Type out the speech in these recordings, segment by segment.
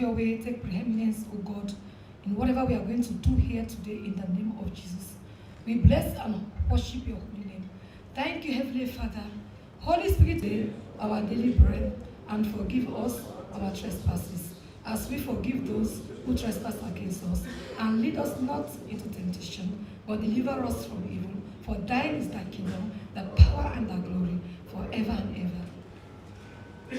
your way, take preeminence, O God, in whatever we are going to do here today in the name of Jesus. We bless and worship your holy name. Thank you, Heavenly Father. Holy Spirit, our daily bread, and forgive us our trespasses, as we forgive those who trespass against us. And lead us not into temptation, but deliver us from evil. For thine is thy kingdom, the power and the glory, forever and ever.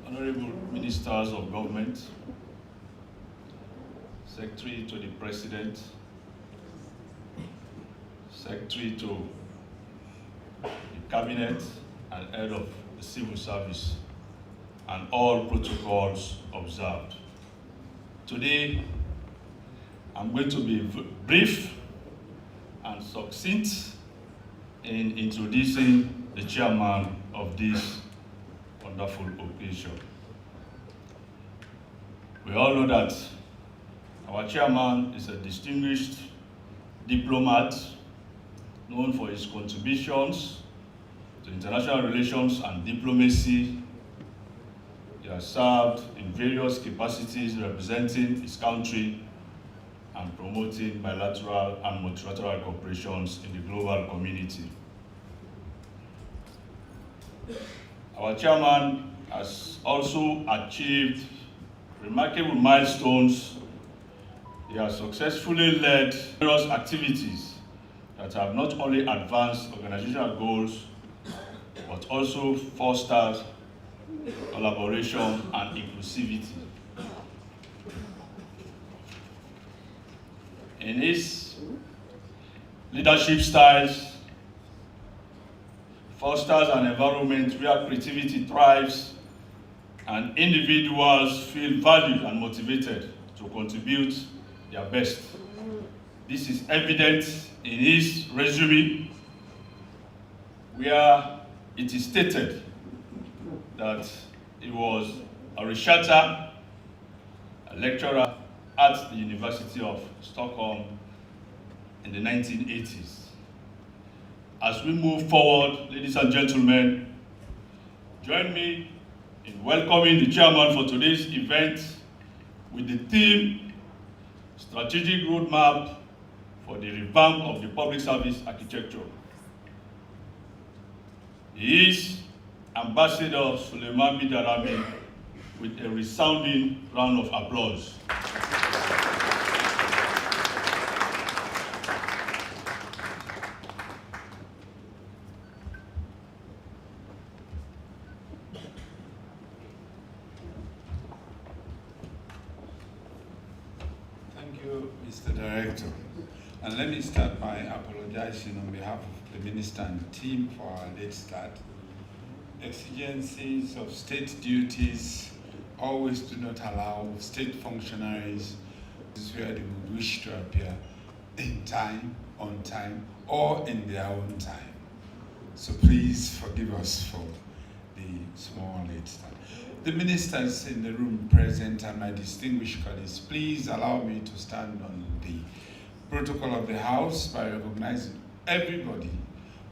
Honorable Ministers of Government, Secretary to the President, Secretary to the Cabinet and Head of the Civil Service, and all protocols observed. Today, I'm going to be brief and succinct in introducing the chairman of this wonderful occasion. We all know that our chairman is a distinguished diplomat known for his contributions to international relations and diplomacy. He has served in various capacities representing his country and promoting bilateral and multilateral cooperations in the global community. Our chairman has also achieved remarkable milestones. He has successfully led various activities that have not only advanced organizational goals, but also fostered collaboration and inclusivity. In his leadership styles, fosters an environment where creativity thrives and individuals feel valued and motivated to contribute their best. This is evident in his resume, where it is stated that he was a researcher, a lecturer at the University of Stockholm in the 1980s. As we move forward, ladies and gentlemen, join me in welcoming the chairman for today's event with the theme, Strategic Roadmap for the Revamp of the Public Service Architecture. He is Ambassador Suleiman Bidarami, with a resounding round of applause. Thank you, Mr. Director. And let me start by apologizing on behalf of the Minister and team for our late start. Exigencies of state duties always do not allow state functionaries where they would wish to appear in time, on time, or in their own time. So please forgive us for the small late start. The ministers in the room present and my distinguished colleagues, please allow me to stand on the protocol of the House by recognizing everybody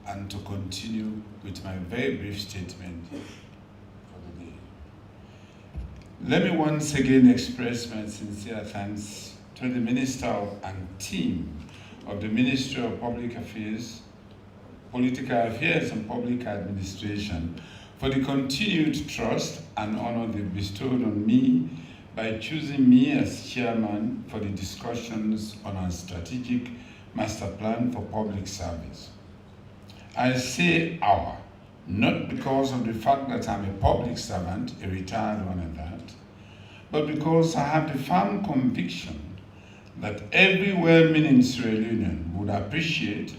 and to continue with my very brief statement for the day. Let me once again express my sincere thanks to the Minister and team of the Ministry of Public Affairs, Political Affairs and Public Administration for the continued trust and honor they bestowed on me by choosing me as chairman for the discussions on our strategic master plan for public service. I say our, not because of the fact that I'm a public servant, a retired one at that, but because I have the firm conviction that every well-meaning Sierra Leonean would appreciate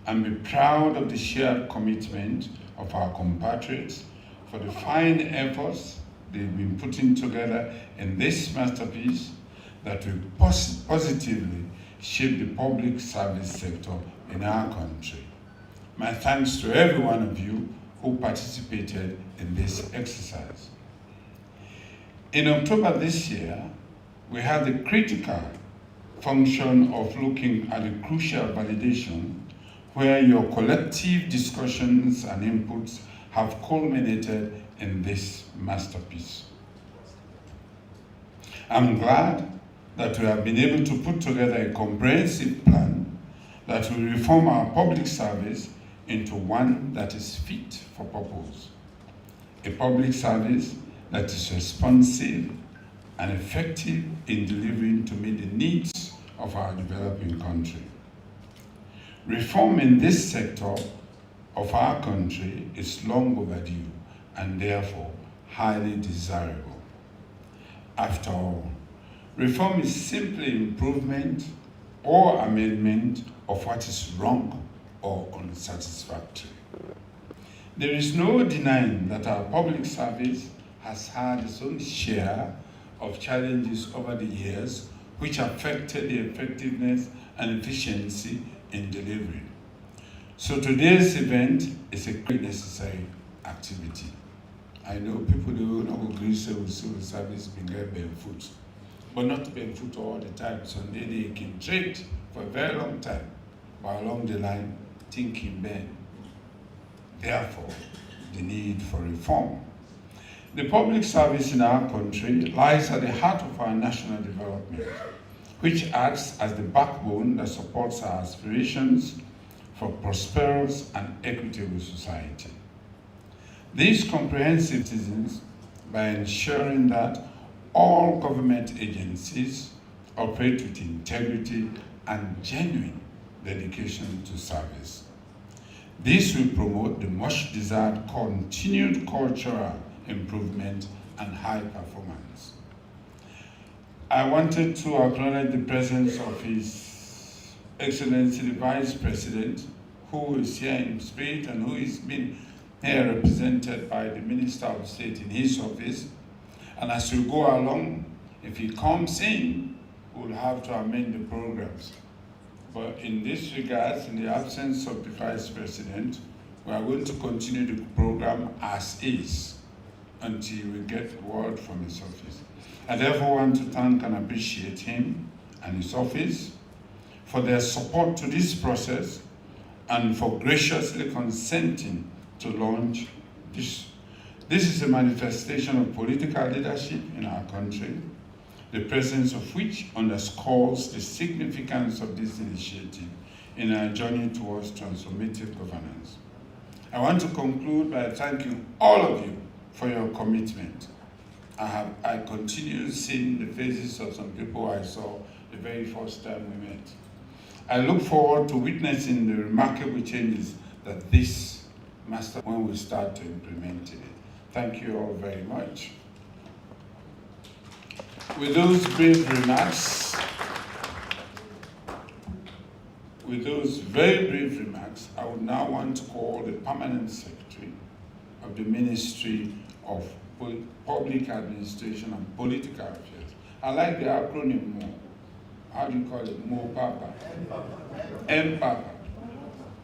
and be proud of the shared commitment of our compatriots for the fine efforts they've been putting together in this masterpiece that will positively shape the public service sector in our country. My thanks to every one of you who participated in this exercise. In October this year, we had the critical function of looking at the crucial validation where your collective discussions and inputs have culminated in this masterpiece. I'm glad that we have been able to put together a comprehensive plan that will reform our public service into one that is fit for purpose. A public service that is responsive and effective in delivering to meet the needs of our developing country. Reform in this sector of our country is long overdue and therefore highly desirable. After all, reform is simply improvement or amendment of what is wrong or unsatisfactory. There is no denying that our public service has had its own share of challenges over the years which affected the effectiveness and efficiency in delivery. So today's event is a very necessary activity. I know people do not agree with civil service being barefoot, but not barefoot all the time. Sunday they can trade for a very long time, but along the line, thinking bend. Therefore, the need for reform. The public service in our country lies at the heart of our national development, which acts as the backbone that supports our aspirations for prosperous and equitable society. These comprehensive citizens by ensuring that all government agencies operate with integrity and genuine dedication to service. This will promote the much desired continued cultural improvement and high performance. I wanted to acknowledge the presence of His Excellency the Vice President, who is here in spirit and who is being here represented by the Minister of State in his office. And as we go along, if he comes in, we'll have to amend the programs. But in this regard, in the absence of the Vice President, we are going to continue the program as is until we get word from his office. I therefore want to thank and appreciate him and his office for their support to this process and for graciously consenting to launch this. This is a manifestation of political leadership in our country, the presence of which underscores the significance of this initiative in our journey towards transformative governance. I want to conclude by thanking all of you for your commitment. I continue seeing the faces of some people I saw the very first time we met. I look forward to witnessing the remarkable changes that this master when we start to implement it. Thank you all very much. With those brief remarks, very brief remarks, I would now want to call the Permanent Secretary of the Ministry of Public Administration and Political Affairs. I like the acronym more. How do you call it? MOPAPA. MPAPA.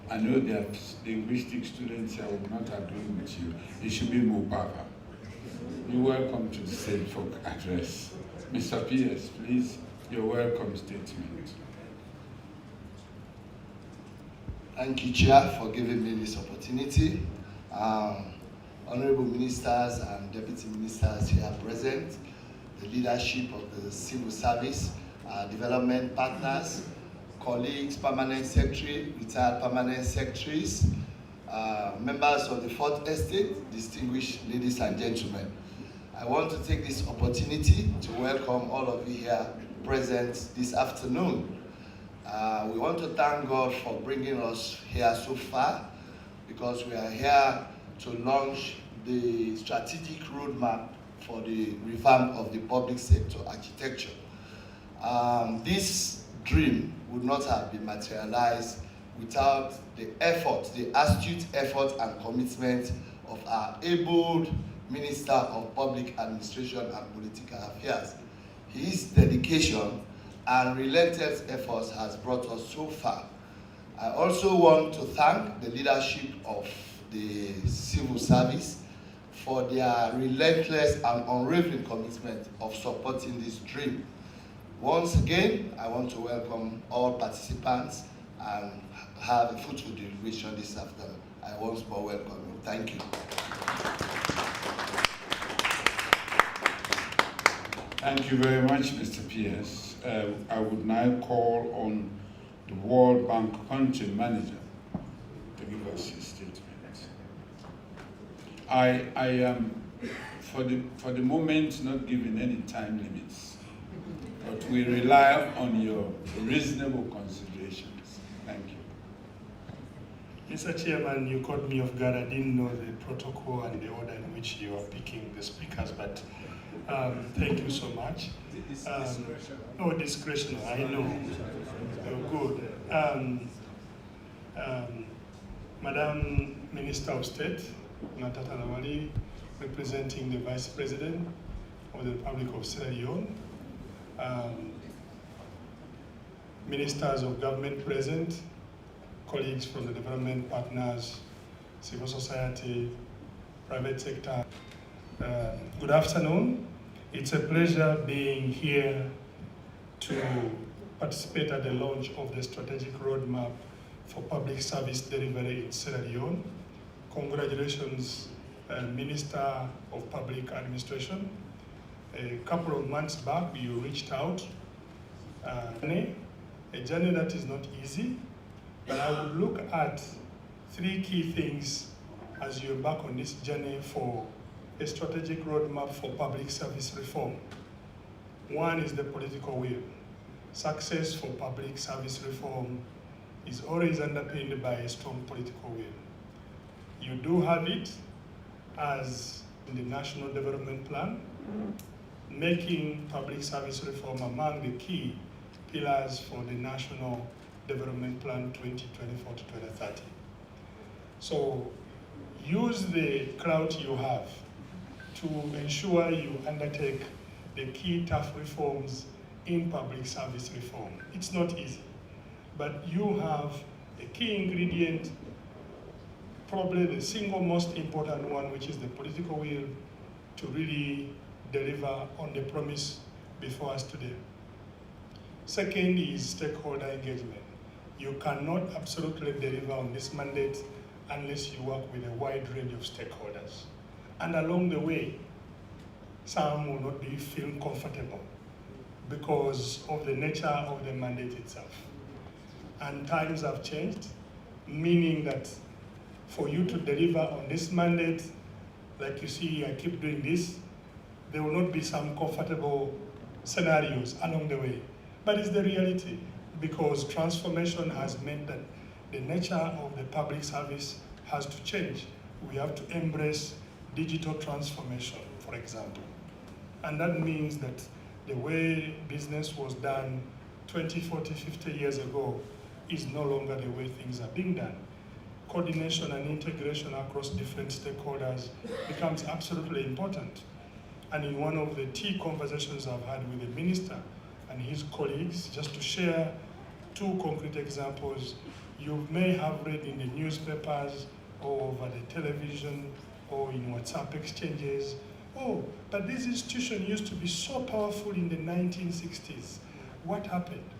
I know there are linguistic students here who will not agree with you. It should be MOPAPA. You're welcome to the State Folk Address. Mr. P.S., please, your welcome statement. Thank you, Chair, for giving me this opportunity. Honorable ministers and deputy ministers here present, the leadership of the civil service, development partners, colleagues, permanent secretary, retired permanent secretaries, members of the Fourth Estate, distinguished ladies and gentlemen. I want to take this opportunity to welcome all of you here present this afternoon. We want to thank God for bringing us here so far, because we are here to launch the strategic roadmap for the revamp of the public sector architecture. This dream would not have been materialized without the effort, the astute effort and commitment of our able Minister of Public Administration and Political Affairs. His dedication and relentless efforts has brought us so far. I also want to thank the leadership of the civil service for their relentless and unwavering commitment of supporting this dream. Once again, I want to welcome all participants and have a fruitful deliberation this afternoon. I once more welcome you. Thank you. Thank you very much, Mr. Pierce. I would now call on the World Bank Country Manager to give us his statement. I am, for the moment, not giving any time limits, but we rely on your reasonable considerations. Thank you. Mr. Chairman, you caught me off guard. I didn't know the protocol and the order in which you are picking the speakers, but thank you so much. No discretion, I know. Good. Madam Minister of State, Natata Lawali, representing the Vice President of the Republic of Sierra Leone, Ministers of Government present, colleagues from the development partners, civil society, private sector. Good afternoon. It's a pleasure being here to participate at the launch of the strategic roadmap for public service delivery in Sierra Leone. Congratulations, Minister of Public Administration. A couple of months back, you reached out. A journey that is not easy, but I would look at 3 key things as you embark on this journey for a strategic roadmap for public service reform. One is the political will. Success for public service reform is always underpinned by a strong political will. You do have it as in the National Development Plan, making public service reform among the key pillars for the National Development Plan 2024 to 2030. So use the clout you have to ensure you undertake the key tough reforms in public service reform. It's not easy, but you have a key ingredient, probably the single most important one, which is the political will to really deliver on the promise before us today. Second is stakeholder engagement. You cannot absolutely deliver on this mandate unless you work with a wide range of stakeholders. And along the way, some will not be feeling comfortable because of the nature of the mandate itself. And times have changed, meaning that for you to deliver on this mandate, like you see, I keep doing this, there will not be some comfortable scenarios along the way. But it's the reality, because transformation has meant that the nature of the public service has to change. We have to embrace digital transformation, for example. And that means that the way business was done 20, 40, 50 years ago is no longer the way things are being done. Coordination and integration across different stakeholders becomes absolutely important. And in one of the key conversations I've had with the minister and his colleagues, just to share 2 concrete examples, you may have read in the newspapers or over the television or in WhatsApp exchanges, oh, but this institution used to be so powerful in the 1960s. What happened?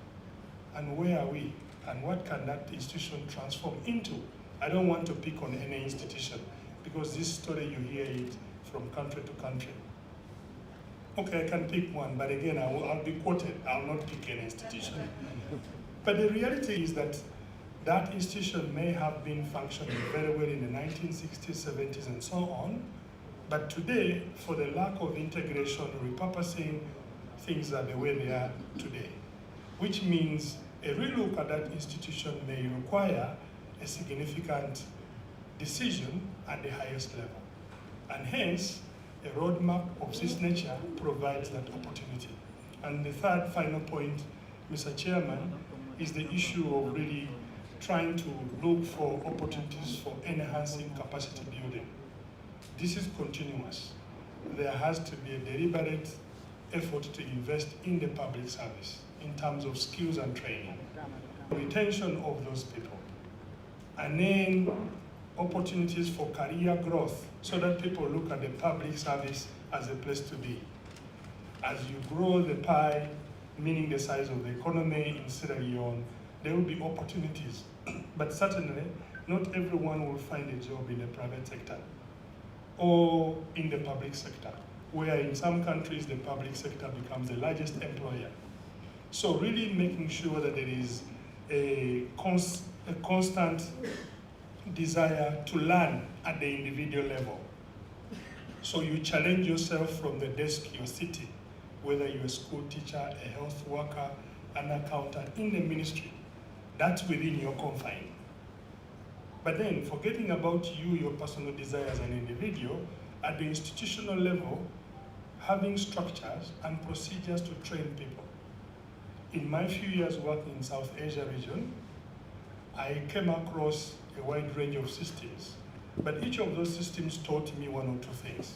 And where are we? And what can that institution transform into? I don't want to pick on any institution because this story you hear it from country to country. Okay, I can pick one, but again, I'll be quoted. I'll not pick any institution. But the reality is that that institution may have been functioning very well in the 1960s, 70s, and so on, but today, for the lack of integration, repurposing things are the way they are today, which means a relook at that institution may require a significant decision at the highest level. And hence, a roadmap of this nature provides that opportunity. And the third final point, Mr. Chairman, is the issue of really trying to look for opportunities for enhancing capacity building. This is continuous. There has to be a deliberate effort to invest in the public service in terms of skills and training, retention of those people, and then opportunities for career growth so that people look at the public service as a place to be. As you grow the pie, meaning the size of the economy in Sierra Leone, there will be opportunities. But certainly, not everyone will find a job in the private sector or in the public sector, where in some countries the public sector becomes the largest employer. So really making sure that there is a constant desire to learn at the individual level. So you challenge yourself from the desk you're sitting, whether you're a school teacher, a health worker, an accountant in the ministry. That's within your confine. But then forgetting about you, your personal desire as an individual, at the institutional level, having structures and procedures to train people. In my few years working in South Asia region, I came across a wide range of systems, but each of those systems taught me one or two things.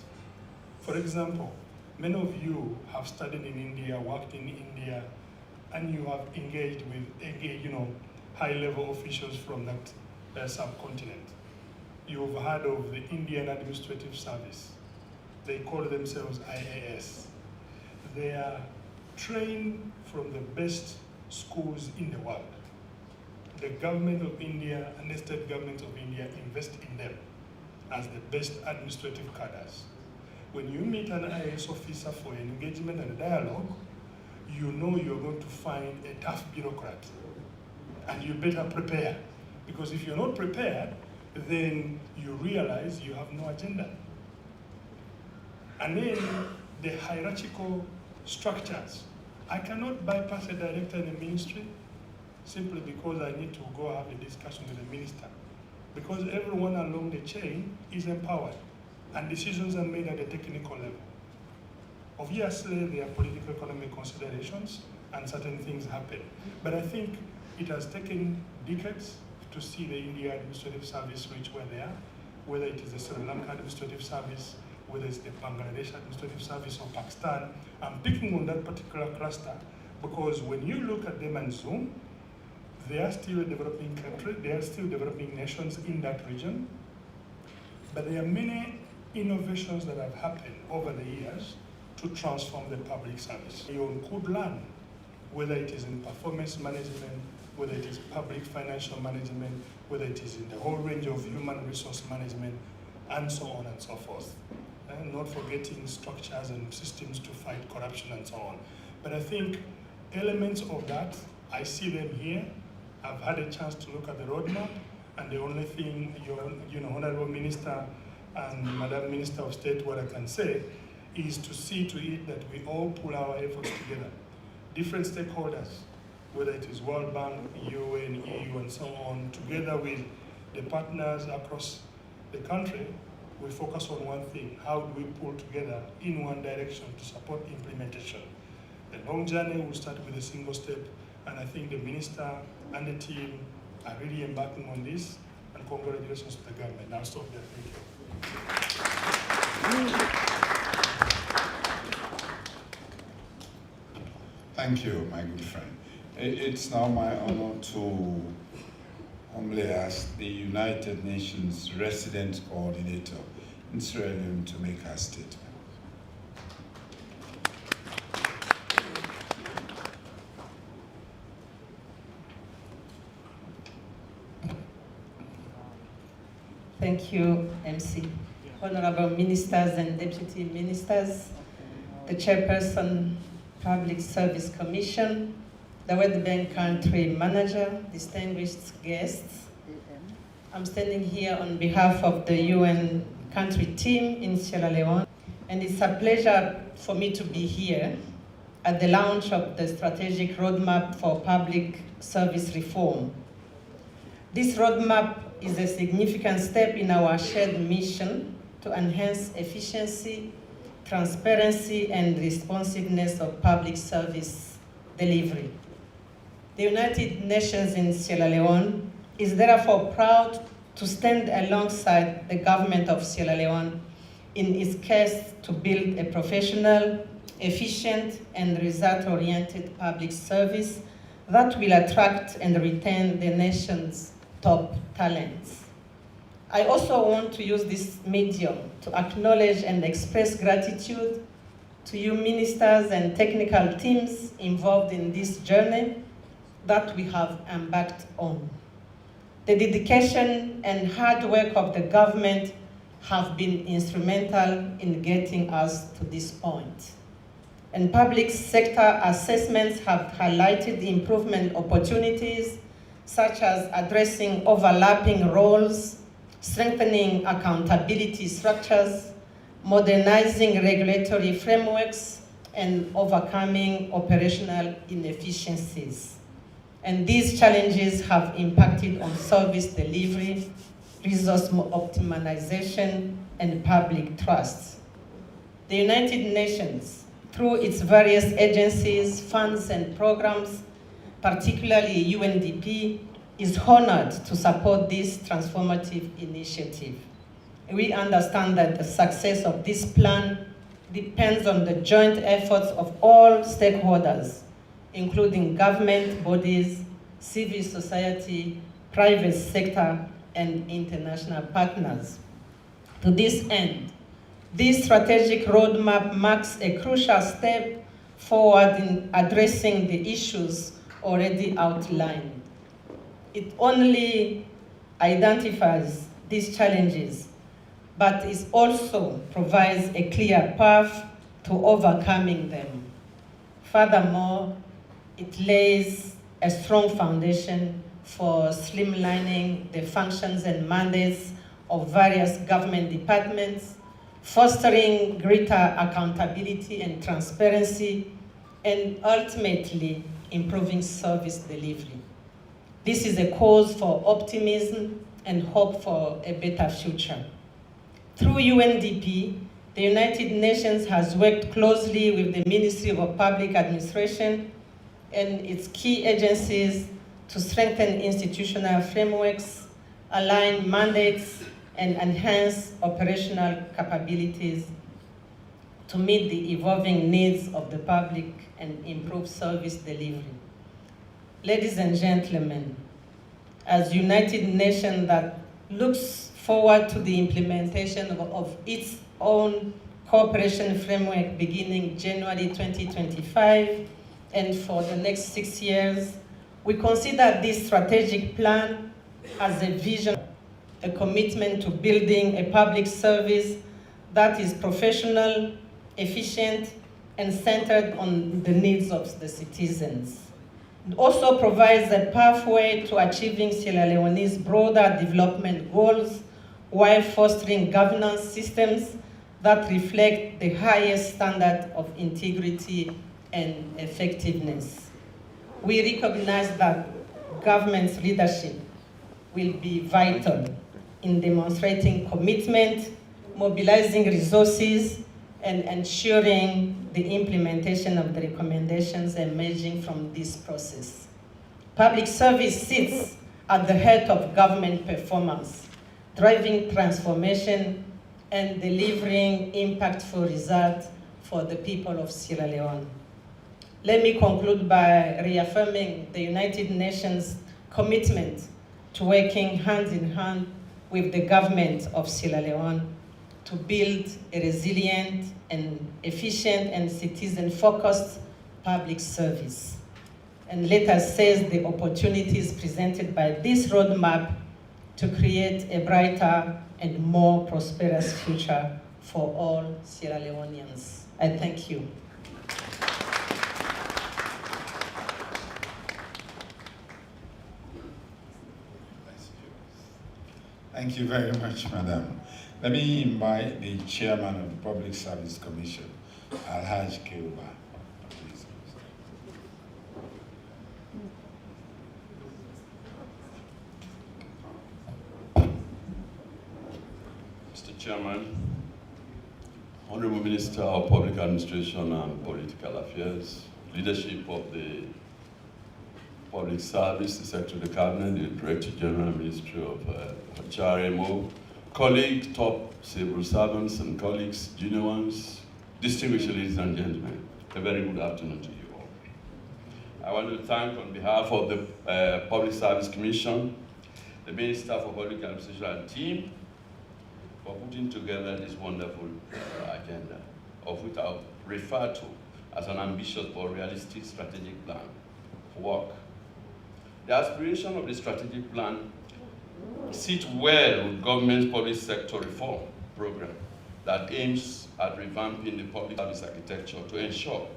For example, many of you have studied in India, worked in India, and you have engaged with high-level officials from that subcontinent. You've heard of the Indian Administrative Service. They call themselves IAS. They are trained from the best schools in the world. The government of India and the state government of India invest in them as the best administrative cadres. When you meet an IAS officer for an engagement and a dialogue, you know you're going to find a tough bureaucrat. And you better prepare. Because if you're not prepared, then you realize you have no agenda. And then the hierarchical structures. I cannot bypass a director in a ministry simply because I need to go have a discussion with the minister. Because everyone along the chain is empowered and decisions are made at the technical level. Obviously, there are political economic considerations and certain things happen. But I think it has taken decades to see the India Administrative Service reach where they are, whether it is the Sri Lanka Administrative Service, whether it's the Bangladesh Administrative Service or Pakistan. I'm picking on that particular cluster because when you look at them and zoom, they are still a developing country, they are still developing nations in that region, but there are many innovations that have happened over the years to transform the public service. You could learn, whether it is in performance management, whether it is public financial management, whether it is in the whole range of human resource management, and so on and so forth. And not forgetting structures and systems to fight corruption and so on. But I think elements of that, I see them here. I've had a chance to look at the roadmap, and the only thing, Honorable Minister and Madam Minister of State, what I can say is to see to it that we all pull our efforts together. Different stakeholders, whether it is World Bank, UN, EU, and so on, together with the partners across the country, we focus on one thing: how do we pull together in one direction to support implementation? The long journey will start with a single step, and I think the minister and the team are really embarking on this, and congratulations to the government. I'll stop there. Thank you. Thank you, my good friend. It's now my honor to humbly ask the United Nations Resident Coordinator in Sierra Leone to make her statement. Thank you, MC. Honorable Ministers and Deputy Ministers, the Chairperson, Public Service Commission, the World Bank Country Manager, distinguished guests. I'm standing here on behalf of the UN country team in Sierra Leone, and it's a pleasure for me to be here at the launch of the Strategic Roadmap for Public Service Reform. This roadmap is a significant step in our shared mission to enhance efficiency, transparency, and responsiveness of public service delivery. The United Nations in Sierra Leone is therefore proud to stand alongside the government of Sierra Leone in its quest to build a professional, efficient, and result-oriented public service that will attract and retain the nation's top talents. I also want to use this medium to acknowledge and express gratitude to you ministers and technical teams involved in this journey that we have embarked on. The dedication and hard work of the government have been instrumental in getting us to this point. And public sector assessments have highlighted improvement opportunities, such as addressing overlapping roles, strengthening accountability structures, modernizing regulatory frameworks, and overcoming operational inefficiencies. And these challenges have impacted on service delivery, resource optimization, and public trust. The United Nations, through its various agencies, funds, and programs, particularly UNDP, is honored to support this transformative initiative. We understand that the success of this plan depends on the joint efforts of all stakeholders, including government bodies, civil society, private sector, and international partners. To this end, this strategic roadmap marks a crucial step forward in addressing the issues already outlined. It only identifies these challenges, but it also provides a clear path to overcoming them. Furthermore, it lays a strong foundation for streamlining the functions and mandates of various government departments, fostering greater accountability and transparency, and ultimately improving service delivery. This is a cause for optimism and hope for a better future. Through UNDP, the United Nations has worked closely with the Ministry of Public Administration and its key agencies to strengthen institutional frameworks, align mandates, and enhance operational capabilities to meet the evolving needs of the public and improve service delivery. Ladies and gentlemen, as United Nations that looks forward to the implementation of its own cooperation framework beginning January 2025 and for the next 6 years, we consider this strategic plan as a vision, a commitment to building a public service that is professional, efficient, and centered on the needs of the citizens. It also provides a pathway to achieving Sierra Leone's broader development goals while fostering governance systems that reflect the highest standard of integrity and effectiveness. We recognize that government's leadership will be vital in demonstrating commitment, mobilizing resources, and ensuring the implementation of the recommendations emerging from this process. Public service sits at the heart of government performance, driving transformation and delivering impactful results for the people of Sierra Leone. Let me conclude by reaffirming the United Nations' commitment to working hand in hand with the government of Sierra Leone to build a resilient and efficient and citizen-focused public service. And let us seize the opportunities presented by this roadmap to create a brighter and more prosperous future for all Sierra Leoneans. I thank you. Thank you very much, Madam. Let me invite the Chairman of the Public Service Commission, Alhaj Keuba. Mr. Chairman, Honorable Minister of Public Administration and Political Affairs, leadership of the Public Service, the Secretary of the Cabinet, the Director General, Ministry of HRMO, colleagues, top civil servants and colleagues, junior ones, distinguished ladies and gentlemen, a very good afternoon to you all. I want to thank on behalf of the Public Service Commission, the Minister for Public Administration and team, for putting together this wonderful agenda, of which I'll refer to as an ambitious but realistic strategic plan for work. The aspiration of the strategic plan sits well with government's public sector reform program that aims at revamping the public service architecture to ensure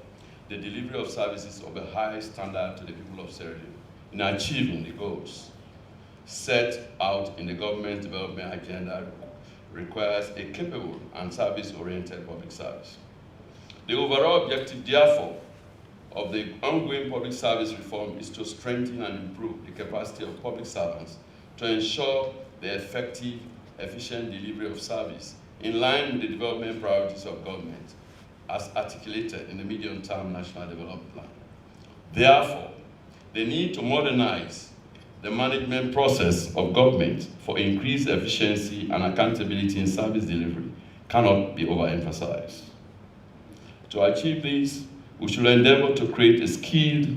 the delivery of services of a high standard to the people of Sierra Leone in achieving the goals set out in the government development agenda requires a capable and service-oriented public service. The overall objective, therefore, of the ongoing public service reform is to strengthen and improve the capacity of public servants to ensure the effective, efficient delivery of service in line with the development priorities of government as articulated in the medium-term national development plan. Therefore, the need to modernize the management process of government for increased efficiency and accountability in service delivery cannot be overemphasized. To achieve this, we should endeavor to create a skilled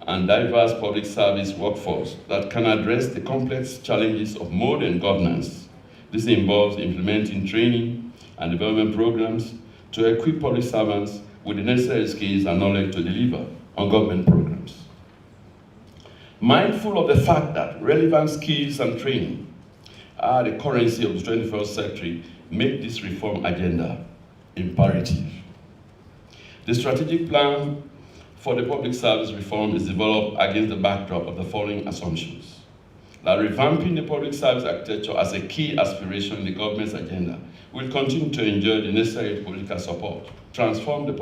and diverse public service workforce that can address the complex challenges of modern governance. This involves implementing training and development programs to equip public servants with the necessary skills and knowledge to deliver on government programs. Mindful of the fact that relevant skills and training are the currency of the 21st century, make this reform agenda imperative. The strategic plan for the public service reform is developed against the backdrop of the following assumptions: that revamping the public service architecture as a key aspiration in the government's agenda will continue to enjoy the necessary political support, transform the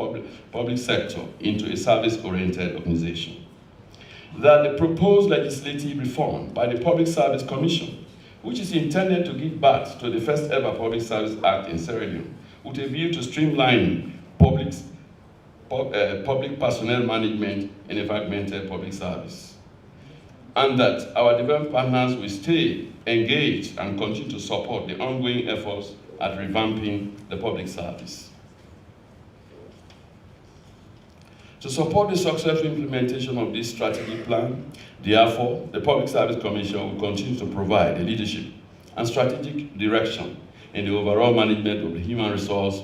public sector into a service-oriented organization. That the proposed legislative reform by the Public Service Commission, which is intended to give birth to the first ever Public Service Act in Sierra Leone, with a view to streamlining public personnel management in a fragmented public service. And that our development partners will stay engaged and continue to support the ongoing efforts at revamping the public service. To support the successful implementation of this strategic plan, therefore, the Public Service Commission will continue to provide the leadership and strategic direction in the overall management of the human resource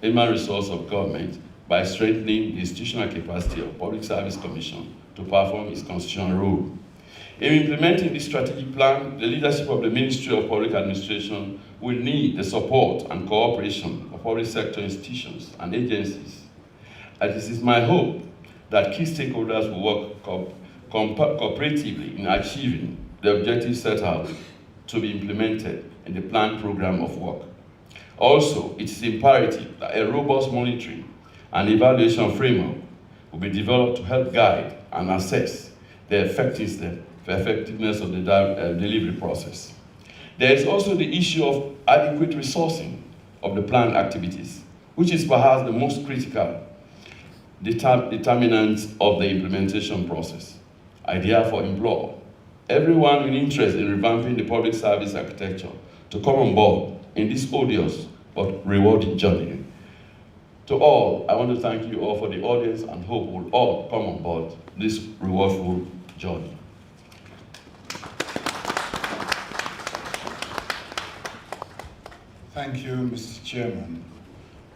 of government by strengthening the institutional capacity of Public Service Commission to perform its constitutional role. In implementing this strategic plan, the leadership of the Ministry of Public Administration will need the support and cooperation of public sector institutions and agencies. And it is my hope that key stakeholders will work cooperatively in achieving the objectives set out to be implemented in the planned program of work. Also, it is imperative that a robust monitoring and evaluation framework will be developed to help guide and assess the effectiveness of the delivery process. There is also the issue of adequate resourcing of the planned activities, which is perhaps the most critical determinant of the implementation process. I therefore implore everyone with interest in revamping the public service architecture to come on board in this odious but rewarding journey. To all, I want to thank you all for the audience and hope we'll all come on board this rewardful journey. Thank you, Mr. Chairman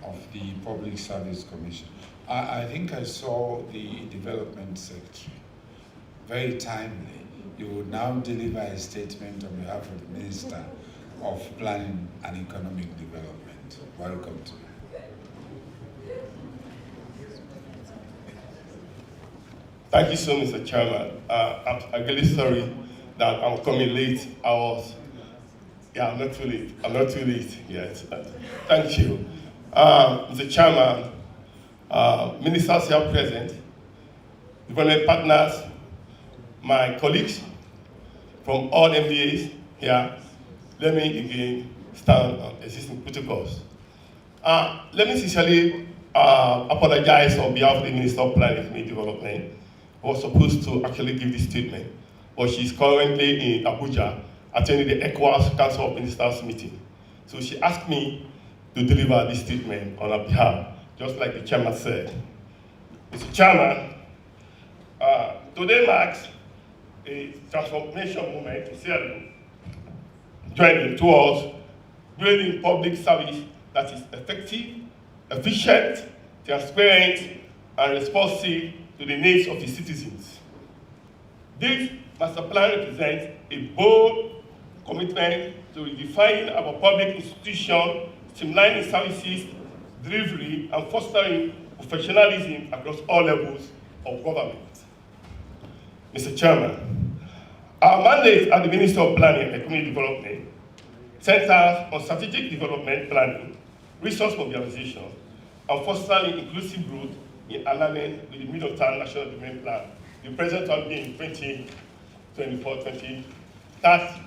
of the Public Service Commission. I think I saw the Development Secretary. Very timely. You will now deliver a statement on behalf of the Minister of Planning and Economic Development. Welcome to you. Thank you so much, Mr. Chairman. I'm really sorry that I'm coming late. I'm not too late yet. Thank you. Mr. Chairman, ministers here present, development partners, my colleagues from all MDAs here, let me again stand on existing protocols. Let me sincerely apologize on behalf of the Minister of Planning and Community Development, who was supposed to actually give this statement, but she's currently in Abuja attending the ECOWAS Council of Ministers meeting. So she asked me to deliver this statement on her behalf, just like the chairman said. Mr. Chairman, today marks a transformation moment in Sierra Leone, journey towards building public service that is effective, efficient, transparent, and responsive to the needs of the citizens. This master plan represents a bold commitment to redefining our public institutions, streamlining services, delivery, and fostering professionalism across all levels of government. Mr. Chairman, our mandate as the Minister of Planning and Community Development centers on strategic development planning, resource mobilization, and fostering inclusive growth in alignment with the Middle-Term National Development Plan, the present one being 2024-2030.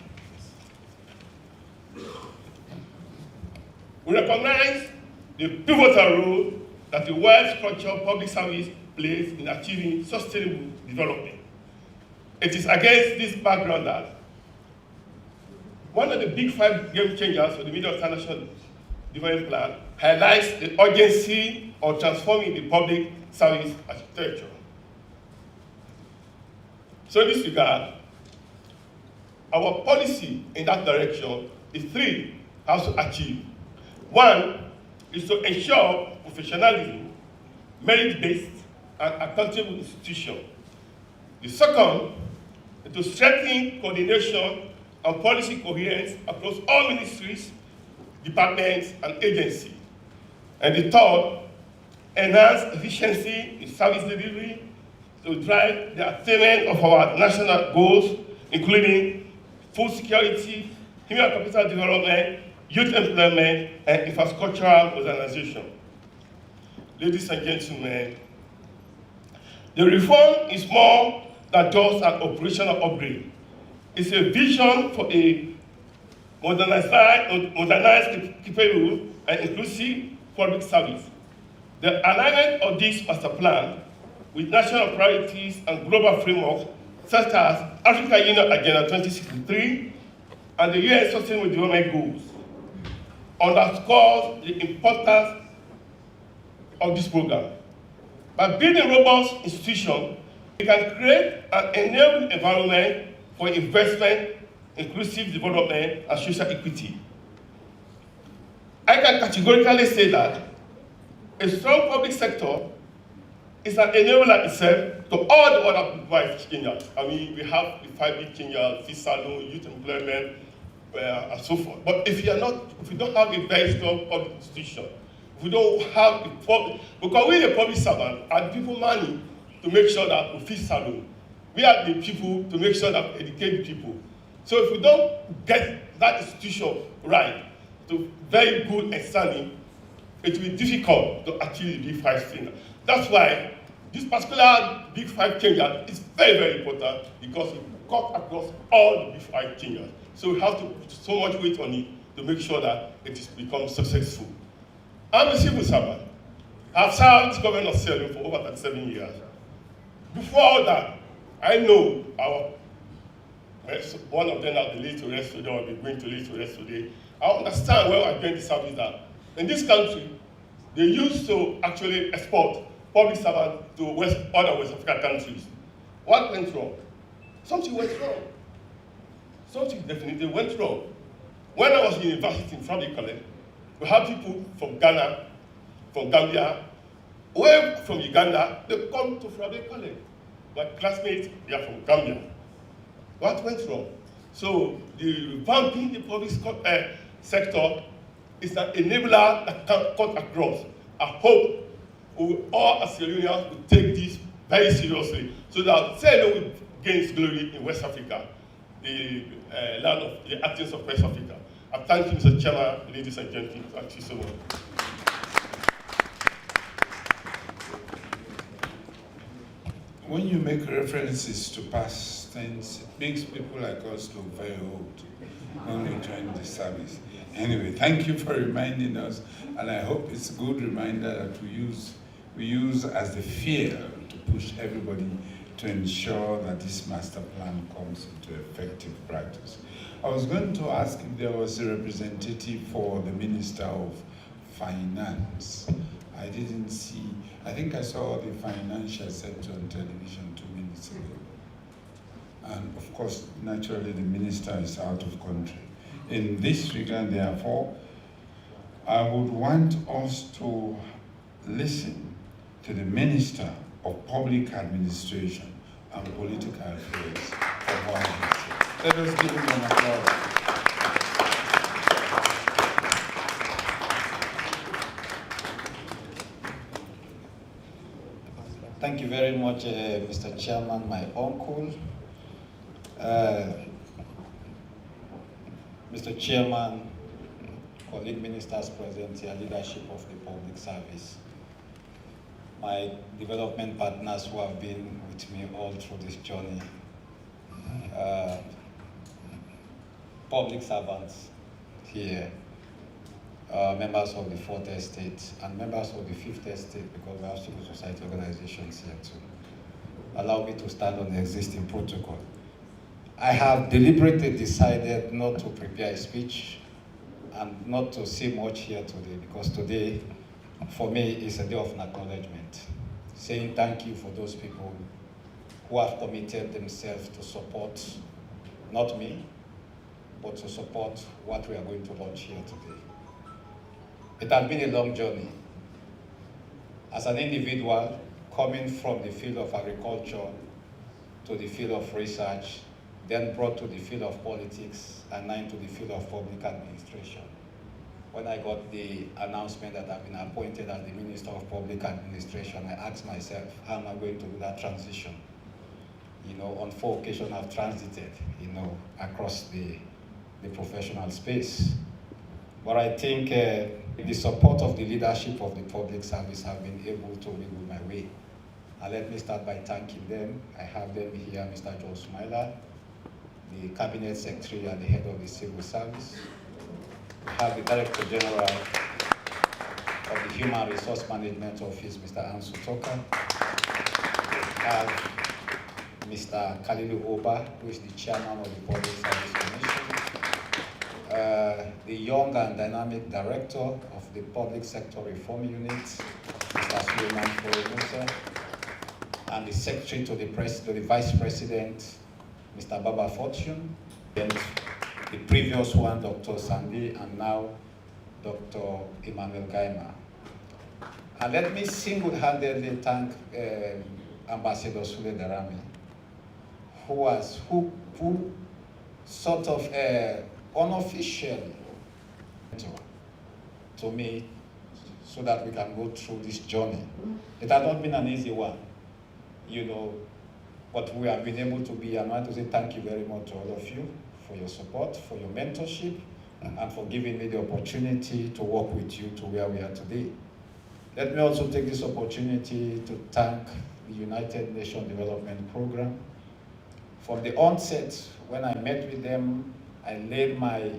We recognize the pivotal role that the well-structured public service plays in achieving sustainable development. It is against this background that one of the big 5 game changers for the Middle-Term National Development Plan highlights the urgency of transforming the public service architecture. So in this regard, our policy in that direction is 3 has to achieve. 1 is to ensure professionalism, merit-based, and accountable institution. The second is to strengthen coordination and policy coherence across all ministries, departments, and agencies. And the third, enhance efficiency in service delivery to drive the attainment of our national goals, including food security, human capital development, youth employment, and infrastructural modernization. Ladies and gentlemen, the reform is more than just an operational upgrade. It's a vision for a modernized, capable, and inclusive public service. The alignment of this master plan with national priorities and global frameworks such as Africa Union Agenda 2063 and the UN Sustainable Development Goals underscores the importance of this program. By building robust institutions, we can create an enabling environment for investment, inclusive development, and social equity. I can categorically say that a strong public sector is an enabler itself to all the other big changes. I mean, we have the 5 big changes, fiscal loan, youth employment, and so forth. But if you don't have a very strong public institution, if we don't have the public, because we the public servant are the people money to make sure that we feed salon. We are the people to make sure that we educate people. So if we don't get that institution right, to very good and standing, it will be difficult to achieve the big 5 things. That's why this particular big 5 changes is very, very important because it cuts across all the big 5 changes. So we have to put so much weight on it to make sure that it becomes successful. I'm a civil servant. I've served this government of Sierra Leone for over 37 years. Before that, I know one of them are the lead to rest today, or be going to lead to rest today. I understand when I joined the service that in this country, they used to actually export public servants to other West African countries. What went wrong? Something went wrong. Something definitely went wrong. When I was in university in Frabri College, we had people from Ghana, from Gambia, or from Uganda, they come to Frabri College. My classmates, they are from Gambia. What went wrong? So the revamping the public sector is an enabler that can cut across. I hope we all as Sierra Leoneans will take this very seriously so that Sierra Leone will gain its glory in West Africa, the land of the actors of West Africa. I thank you, Mr. Chairman, ladies and gentlemen. Thank you so much. When you make references to past things, it makes people like us look very old when we join the service. Anyway, thank you for reminding us, and I hope it's a good reminder that we use as the fear to push everybody to ensure that this master plan comes into effective practice. I was going to ask if there was a representative for the Minister of Finance. I didn't see, I think I saw the financial sector on television 2 minutes ago. And of course, naturally, the minister is out of country. In this regard, therefore, I would want us to listen to the Minister of Public Administration and Political Affairs for what he said. Let us give him an applause. Thank you very much, Mr. Chairman, my uncle. Mr. Chairman, colleague ministers present here, leadership of the public service, my development partners who have been with me all through this journey, public servants here, members of the Fourth Estate, and members of the Fifth Estate, because we have civil society organizations here too. Allow me to stand on the existing protocol. I have deliberately decided not to prepare a speech and not to say much here today, because today, for me, is a day of acknowledgement, saying thank you for those people who have committed themselves to support, not me, but to support what we are going to launch here today. It has been a long journey. As an individual, coming from the field of agriculture to the field of research, then brought to the field of politics, and now into the field of public administration. When I got the announcement that I've been appointed as the Minister of Public Administration, I asked myself, how am I going to do that transition? You know, on 4 occasions I've transited, you know, across the professional space. But I think the support of the leadership of the public service have been able to wiggle my way. And let me start by thanking them. I have them here, Mr. Joe Smiler, the Cabinet Secretary and the Head of the Civil Service. We have the Director General of the Human Resource Management Office, Mr. Ansu Toka. We have Mr. Kalilu Oba, who is the Chairman of the Public Service Commission. The young and dynamic Director of the Public Sector Reform Unit, Mr. Suleiman Musa, and the Secretary to the Vice President, Mr. Baba Fortune, and the previous one, Dr. Sandy, and now Dr. Emmanuel Gaima. And let me single-handedly thank Ambassador Sule Darami, who sort of unofficially to me so that we can go through this journey. It has not been an easy one, you know, but we have been able to be, and I want to say thank you very much to all of you for your support, for your mentorship, and for giving me the opportunity to work with you to where we are today. Let me also take this opportunity to thank the United Nations Development Program. From the onset, when I met with them, I laid my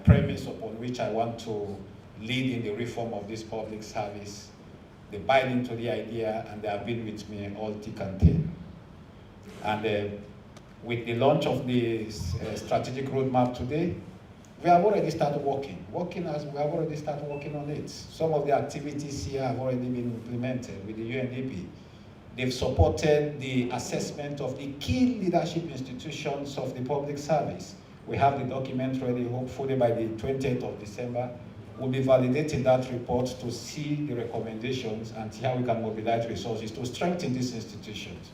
premise upon which I want to lead in the reform of this public service. They buy into the idea, and they have been with me all thick and thin. And with the launch of the strategic roadmap today, we have already started working as we have already started working on it. Some of the activities here have already been implemented with the UNDP. They've supported the assessment of the key leadership institutions of the public service. We have the document ready, hopefully by the 20th of December. We'll be validating that report to see the recommendations and see how we can mobilize resources to strengthen these institutions.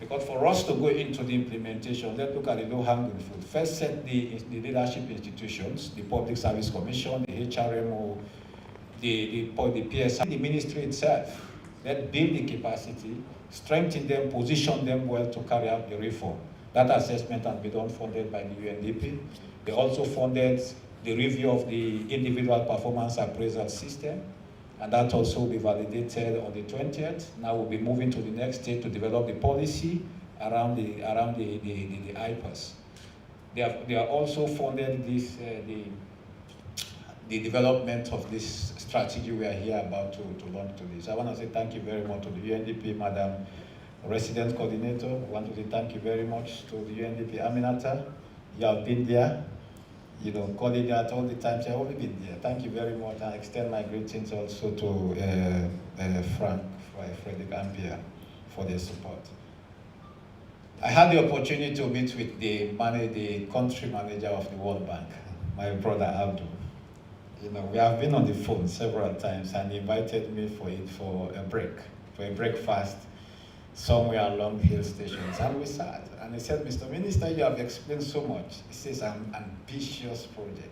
Because for us to go into the implementation, let's look at the low-hanging fruit. First, set the leadership institutions, the Public Service Commission, the HRMO, the PSI, the ministry itself. Let's build the capacity, strengthen them, position them well to carry out the reform. That assessment has been done, funded by the UNDP. They also funded the review of the individual performance appraisal system, and that also will be validated on the 20th. Now we'll be moving to the next stage to develop the policy around the IPAS. They are also funded this the development of this strategy we are here about to launch today. So I want to say thank you very much to the UNDP, Madam Resident Coordinator. I want to say thank you very much to the UNDP, Aminata. You have been there, you know, calling out all the time. I've only been there. Thank you very much. I extend my greetings also to Frederick Ampere for their support. I had the opportunity to meet with the country manager of the World Bank, my brother Abdul. You know, we have been on the phone several times, and he invited me for a breakfast somewhere along hill stations, and we sat. And he said, Mr. Minister, you have explained so much. He says, an ambitious project.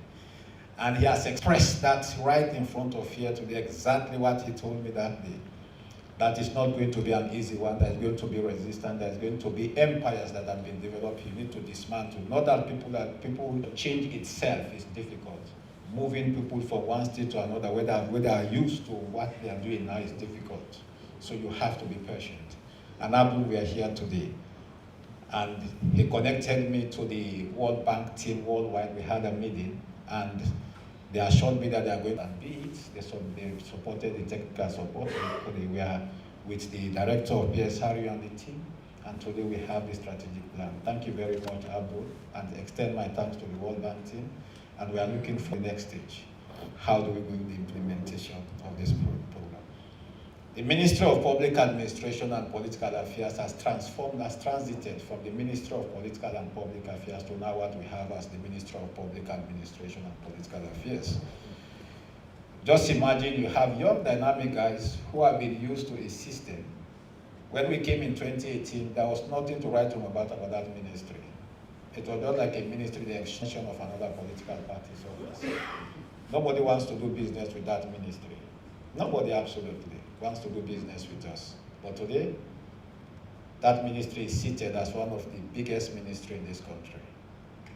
And he has expressed that right in front of here today, exactly what he told me that day. That is not going to be an easy one, there's going to be resistance, there's going to be empires that have been developed, you need to dismantle. Not that people change itself is difficult. Moving people from one state to another, whether they are used to what they are doing now is difficult. So you have to be patient. And Abu, we are here today. And he connected me to the World Bank team worldwide. We had a meeting, and they assured me that they are going to be it. They supported the technical support. We are with the director of PSRU and the team, and today we have the strategic plan. Thank you very much, Abu, and extend my thanks to the World Bank team. And we are looking for the next stage. How do we go in the implementation of this program? The Ministry of Public Administration and Political Affairs has transited from the Ministry of Political and Public Affairs to now what we have as the Ministry of Public Administration and Political Affairs. Just imagine you have young dynamic guys who have been used to a system. When we came in 2018, there was nothing to write home about that ministry. It was just like a ministry, the extension of another political party's office. Nobody wants to do business with that ministry. Nobody absolutely wants to do business with us. But today, that ministry is seated as one of the biggest ministries in this country.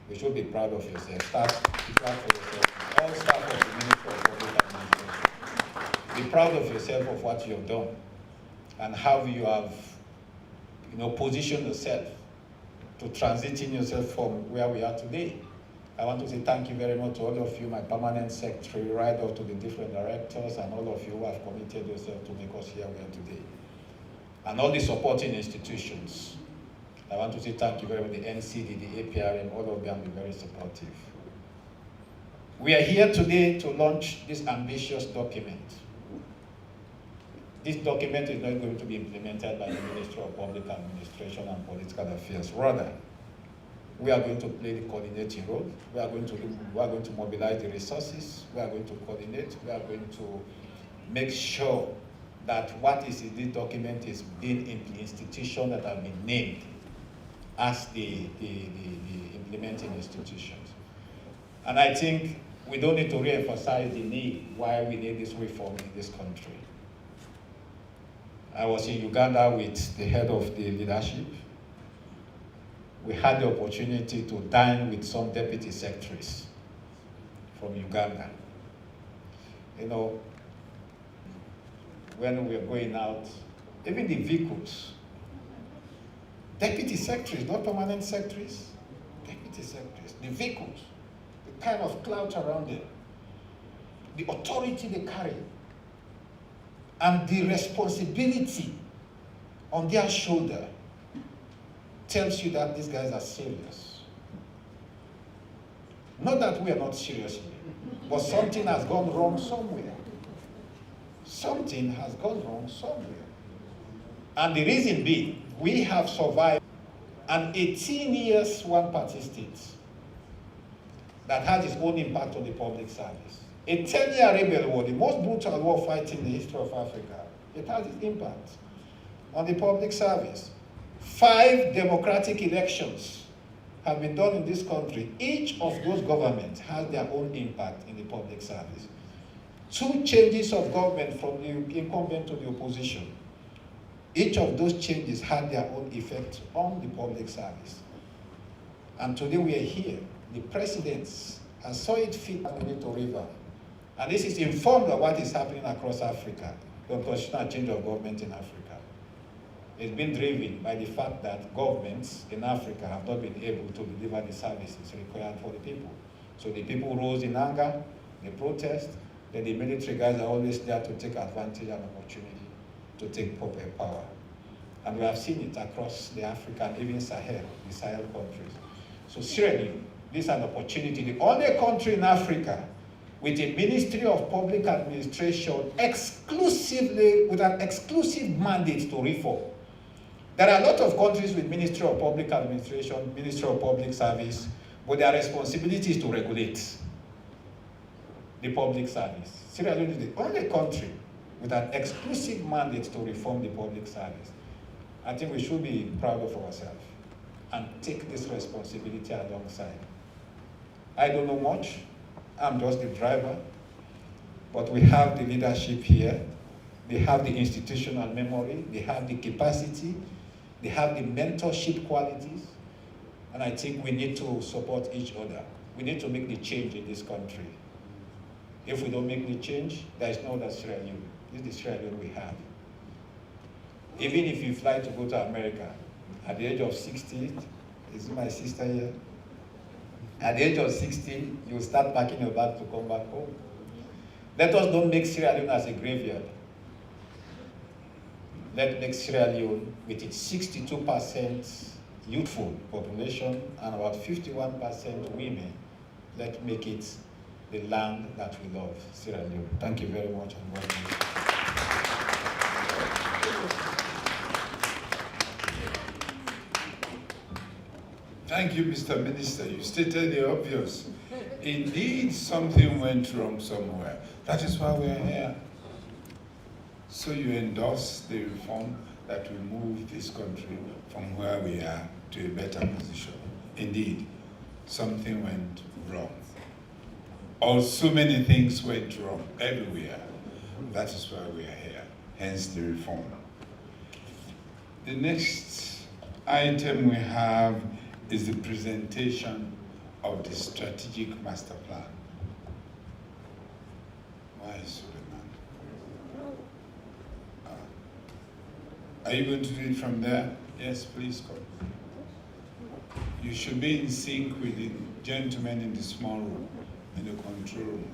We should be proud of yourself. Be proud of yourself. All staff of the Ministry of Public Administration. Be proud of yourself of what you have done and how you have, positioned yourself to transition yourself from where we are today. I want to say thank you very much to all of you, my permanent secretary, right up to the different directors, and all of you who have committed yourself to make us here we are today. And all the supporting institutions. I want to say thank you very much, the NCD, the APRM, all of them are very supportive. We are here today to launch this ambitious document. This document is not going to be implemented by the Ministry of Public Administration and Political Affairs. Rather, we are going to play the coordinating role. We are going to mobilize the resources. We are going to coordinate. We are going to make sure that what is in this document is being in the institution that have been named as the implementing institutions. And I think we don't need to re-emphasize the need why we need this reform in this country. I was in Uganda with the head of the leadership. We had the opportunity to dine with some deputy secretaries from Uganda. When we are going out, even the vehicles, deputy secretaries, not permanent secretaries, deputy secretaries, the vehicles, the kind of clout around them, the authority they carry, and the responsibility on their shoulder tells you that these guys are serious. Not that we are not serious, but something has gone wrong somewhere. Something has gone wrong somewhere. And the reason being, we have survived an 18 years one-party state that has its own impact on the public service. A 10-year rebel war, the most brutal war fight in the history of Africa, it has its impact on the public service. 5 democratic elections have been done in this country. Each of those governments has their own impact in the public service. 2 changes of government from the incumbent to the opposition. Each of those changes had their own effect on the public service. And today we are here. The president has saw it fit to river. And this is informed of what is happening across Africa, the constitutional change of government in Africa. It's been driven by the fact that governments in Africa have not been able to deliver the services required for the people. So the people rose in anger, they protest, then the military guys are always there to take advantage and opportunity to take proper power. And we have seen it across the African, even Sahel, the Sahel countries. So seriously, this is an opportunity. The only country in Africa with a Ministry of Public Administration exclusively, with an exclusive mandate to reform. There are a lot of countries with Ministry of Public Administration, Ministry of Public Service, but their responsibility is to regulate. the public service. Sierra Leone is the only country with an exclusive mandate to reform the public service. I think we should be proud of ourselves and take this responsibility alongside. I don't know much. I'm just the driver. But we have the leadership here. They have the institutional memory. They have the capacity. They have the mentorship qualities. And I think we need to support each other. We need to make the change in this country. If we don't make the change, there is no other Sierra Leone. This is the Sierra Leone we have. Even if you fly to go to America, at the age of 60, is my sister here? At the age of 60, you start packing your bag to come back home. Let us don't make Sierra Leone as a graveyard. Let's make Sierra Leone, with its 62% youthful population and about 51% women, let's make it the land that we love, Sierra Leone. Thank you very much and welcome. Thank you, Mr. Minister. You stated the obvious. Indeed, something went wrong somewhere. That is why we are here. So you endorse the reform that will move this country from where we are to a better position. Indeed, something went wrong. Or so many things went wrong everywhere. That is why we are here, hence the reform. The next item we have is the presentation of the strategic master plan. Why is Suleiman? Are you going to read from there? Yes, please come. You should be in sync with the gentleman in the small room, in the control room.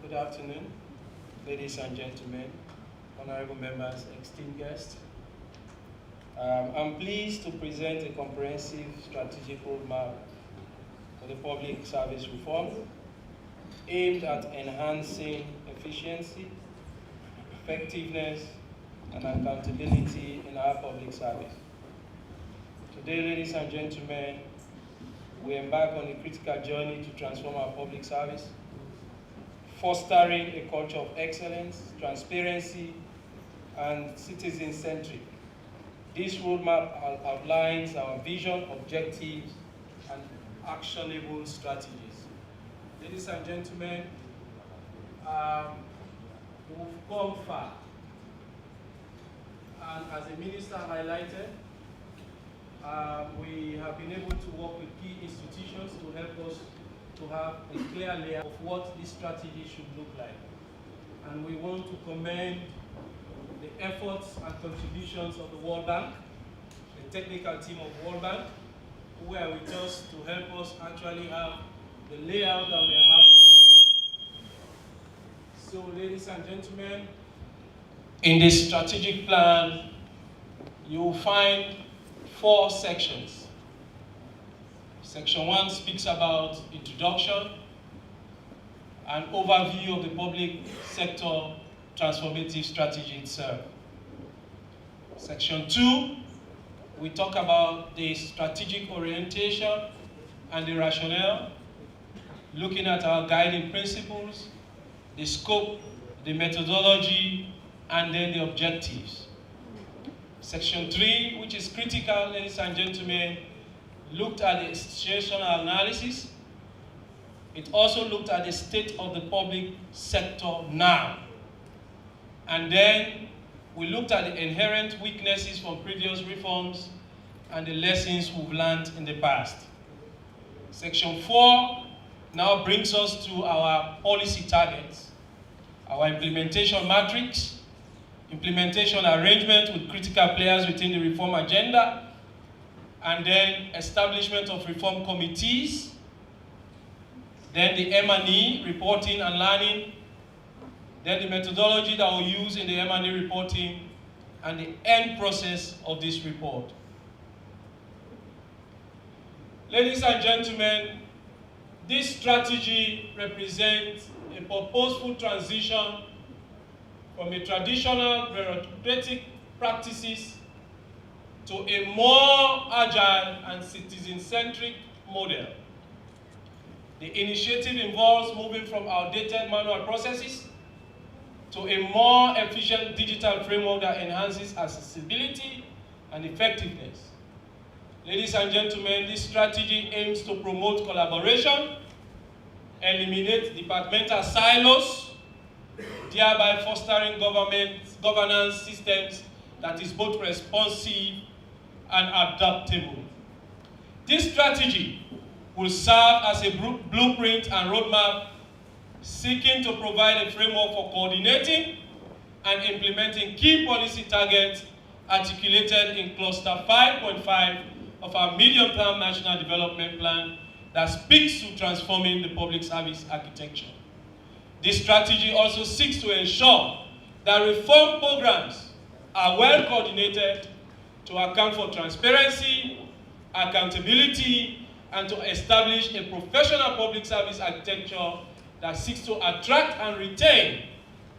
Good afternoon, ladies and gentlemen, honorable members, esteemed guests. I'm pleased to present a comprehensive strategic roadmap for the public service reform aimed at enhancing efficiency, effectiveness, and accountability in our public service. Today, ladies and gentlemen, we embark on a critical journey to transform our public service, fostering a culture of excellence, transparency, and citizen-centric. This roadmap outlines our vision, objectives, and actionable strategies. Ladies and gentlemen, we've come far. And as the minister highlighted, we have been able to work with key institutions to help us to have a clear layer of what this strategy should look like. And we want to commend the efforts and contributions of the World Bank, the technical team of World Bank, who are with us to help us actually have the layout that we are having today. So, ladies and gentlemen, in this strategic plan, you will find 4 sections. Section 1 speaks about introduction, an overview of the public sector transformative strategy itself. Section 2, we talk about the strategic orientation and the rationale, looking at our guiding principles, the scope, the methodology, and then the objectives. Section 3, which is critical, ladies and gentlemen, looked at the situational analysis. It also looked at the state of the public sector now. And then we looked at the inherent weaknesses from previous reforms and the lessons we've learned in the past. Section 4 now brings us to our policy targets, our implementation matrix, implementation arrangement with critical players within the reform agenda, and then establishment of reform committees, then the M&E, reporting and learning, then the methodology that we'll use in the M&E reporting, and the end process of this report. Ladies and gentlemen, this strategy represents a purposeful transition from a traditional bureaucratic practices to a more agile and citizen-centric model. The initiative involves moving from outdated manual processes to a more efficient digital framework that enhances accessibility and effectiveness. Ladies and gentlemen, this strategy aims to promote collaboration, eliminate departmental silos, thereby fostering governance systems that is both responsive and adaptable. This strategy will serve as a blueprint and roadmap seeking to provide a framework for coordinating and implementing key policy targets articulated in Cluster 5.5 of our medium-term National Development Plan that speaks to transforming the public service architecture. This strategy also seeks to ensure that reform programs are well coordinated to account for transparency, accountability, and to establish a professional public service architecture that seeks to attract and retain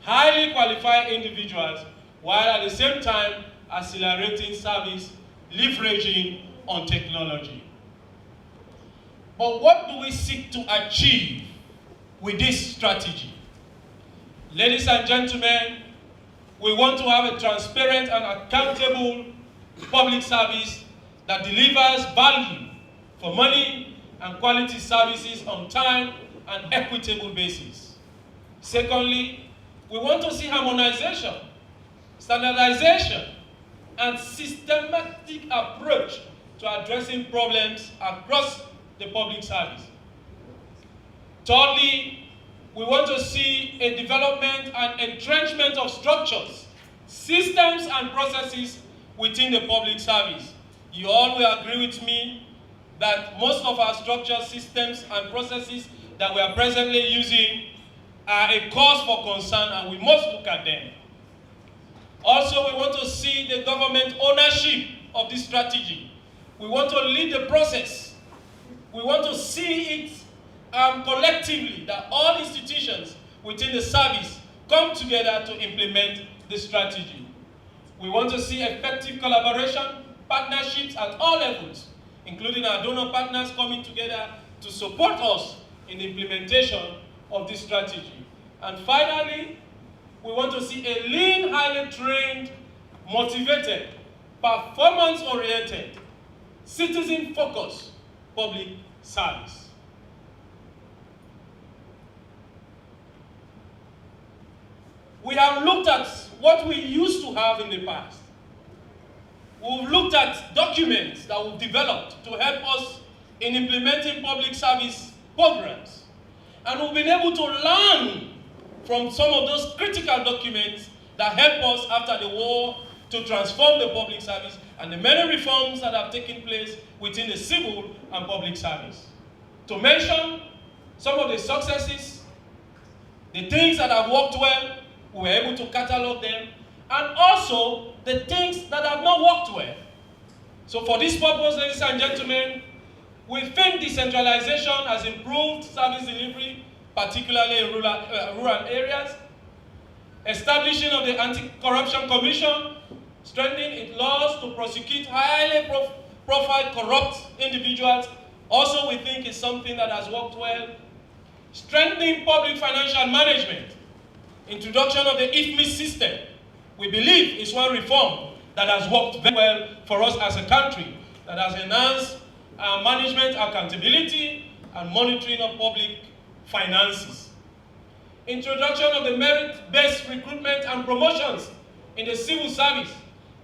highly qualified individuals while at the same time accelerating service, leveraging on technology. But what do we seek to achieve with this strategy? Ladies and gentlemen, we want to have a transparent and accountable public service that delivers value for money and quality services on time and equitable basis. Secondly, we want to see harmonization, standardization, and systematic approach to addressing problems across the public service. Thirdly, we want to see a development and entrenchment of structures, systems, and processes within the public service. You all will agree with me that most of our structures, systems, and processes that we are presently using are a cause for concern, and we must look at them. Also, we want to see the government ownership of this strategy. We want to lead the process. We want to see it collectively, that all institutions within the service come together to implement the strategy. We want to see effective collaboration, partnerships at all levels, including our donor partners coming together to support us in the implementation of this strategy. And finally, we want to see a lean, highly trained, motivated, performance-oriented, citizen-focused public service. We have looked at what we used to have in the past. We've looked at documents that we've developed to help us in implementing public service programs. And we've been able to learn from some of those critical documents that help us after the war to transform the public service and the many reforms that have taken place within the civil and public service. To mention some of the successes, the things that have worked well, we were able to catalog them, and also the things that have not worked well. So for this purpose, ladies and gentlemen, we think decentralization has improved service delivery, particularly in rural areas. Establishing of the Anti-Corruption Commission, strengthening its laws to prosecute highly profile corrupt individuals, also we think is something that has worked well. Strengthening public financial management, introduction of the IFMI system, we believe is one reform that has worked very well for us as a country, that has enhanced our management accountability and monitoring of public finances. Introduction of the merit-based recruitment and promotions in the civil service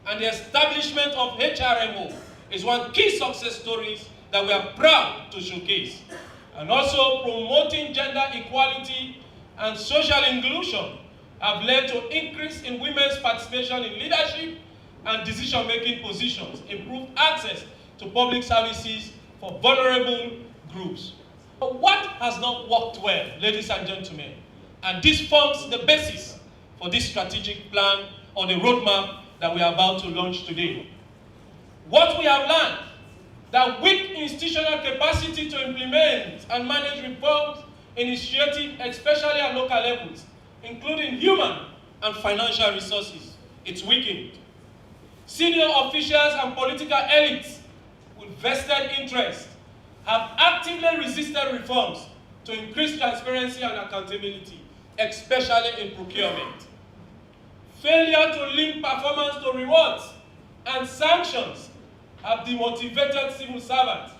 and the establishment of HRMO is one key success stories that we are proud to showcase. And also promoting gender equality and social inclusion have led to increase in women's participation in leadership and decision-making positions, improved access to public services for vulnerable groups. But what has not worked well, ladies and gentlemen? And this forms the basis for this strategic plan or the roadmap that we are about to launch today. What we have learned that weak institutional capacity to implement and manage reforms initiatives, especially at local levels, including human and financial resources, it's weakened. Senior officials and political elites with vested interest have actively resisted reforms to increase transparency and accountability, especially in procurement. Failure to link performance to rewards and sanctions have demotivated civil servants,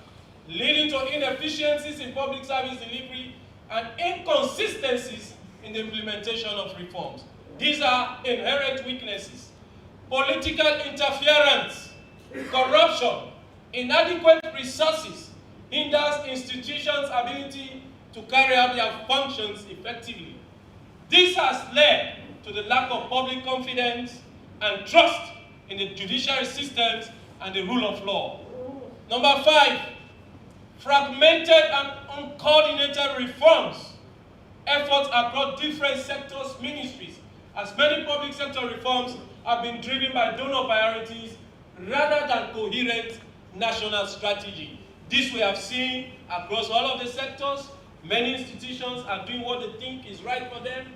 leading to inefficiencies in public service delivery and inconsistencies in the implementation of reforms. These are inherent weaknesses. Political interference, corruption, inadequate resources hinders institutions' ability to carry out their functions effectively. This has led to the lack of public confidence and trust in the judiciary systems and the rule of law. Number 5, fragmented and uncoordinated reforms, efforts across different sectors, ministries, as many public sector reforms have been driven by donor priorities rather than coherent national strategy. This we have seen across all of the sectors. Many institutions are doing what they think is right for them.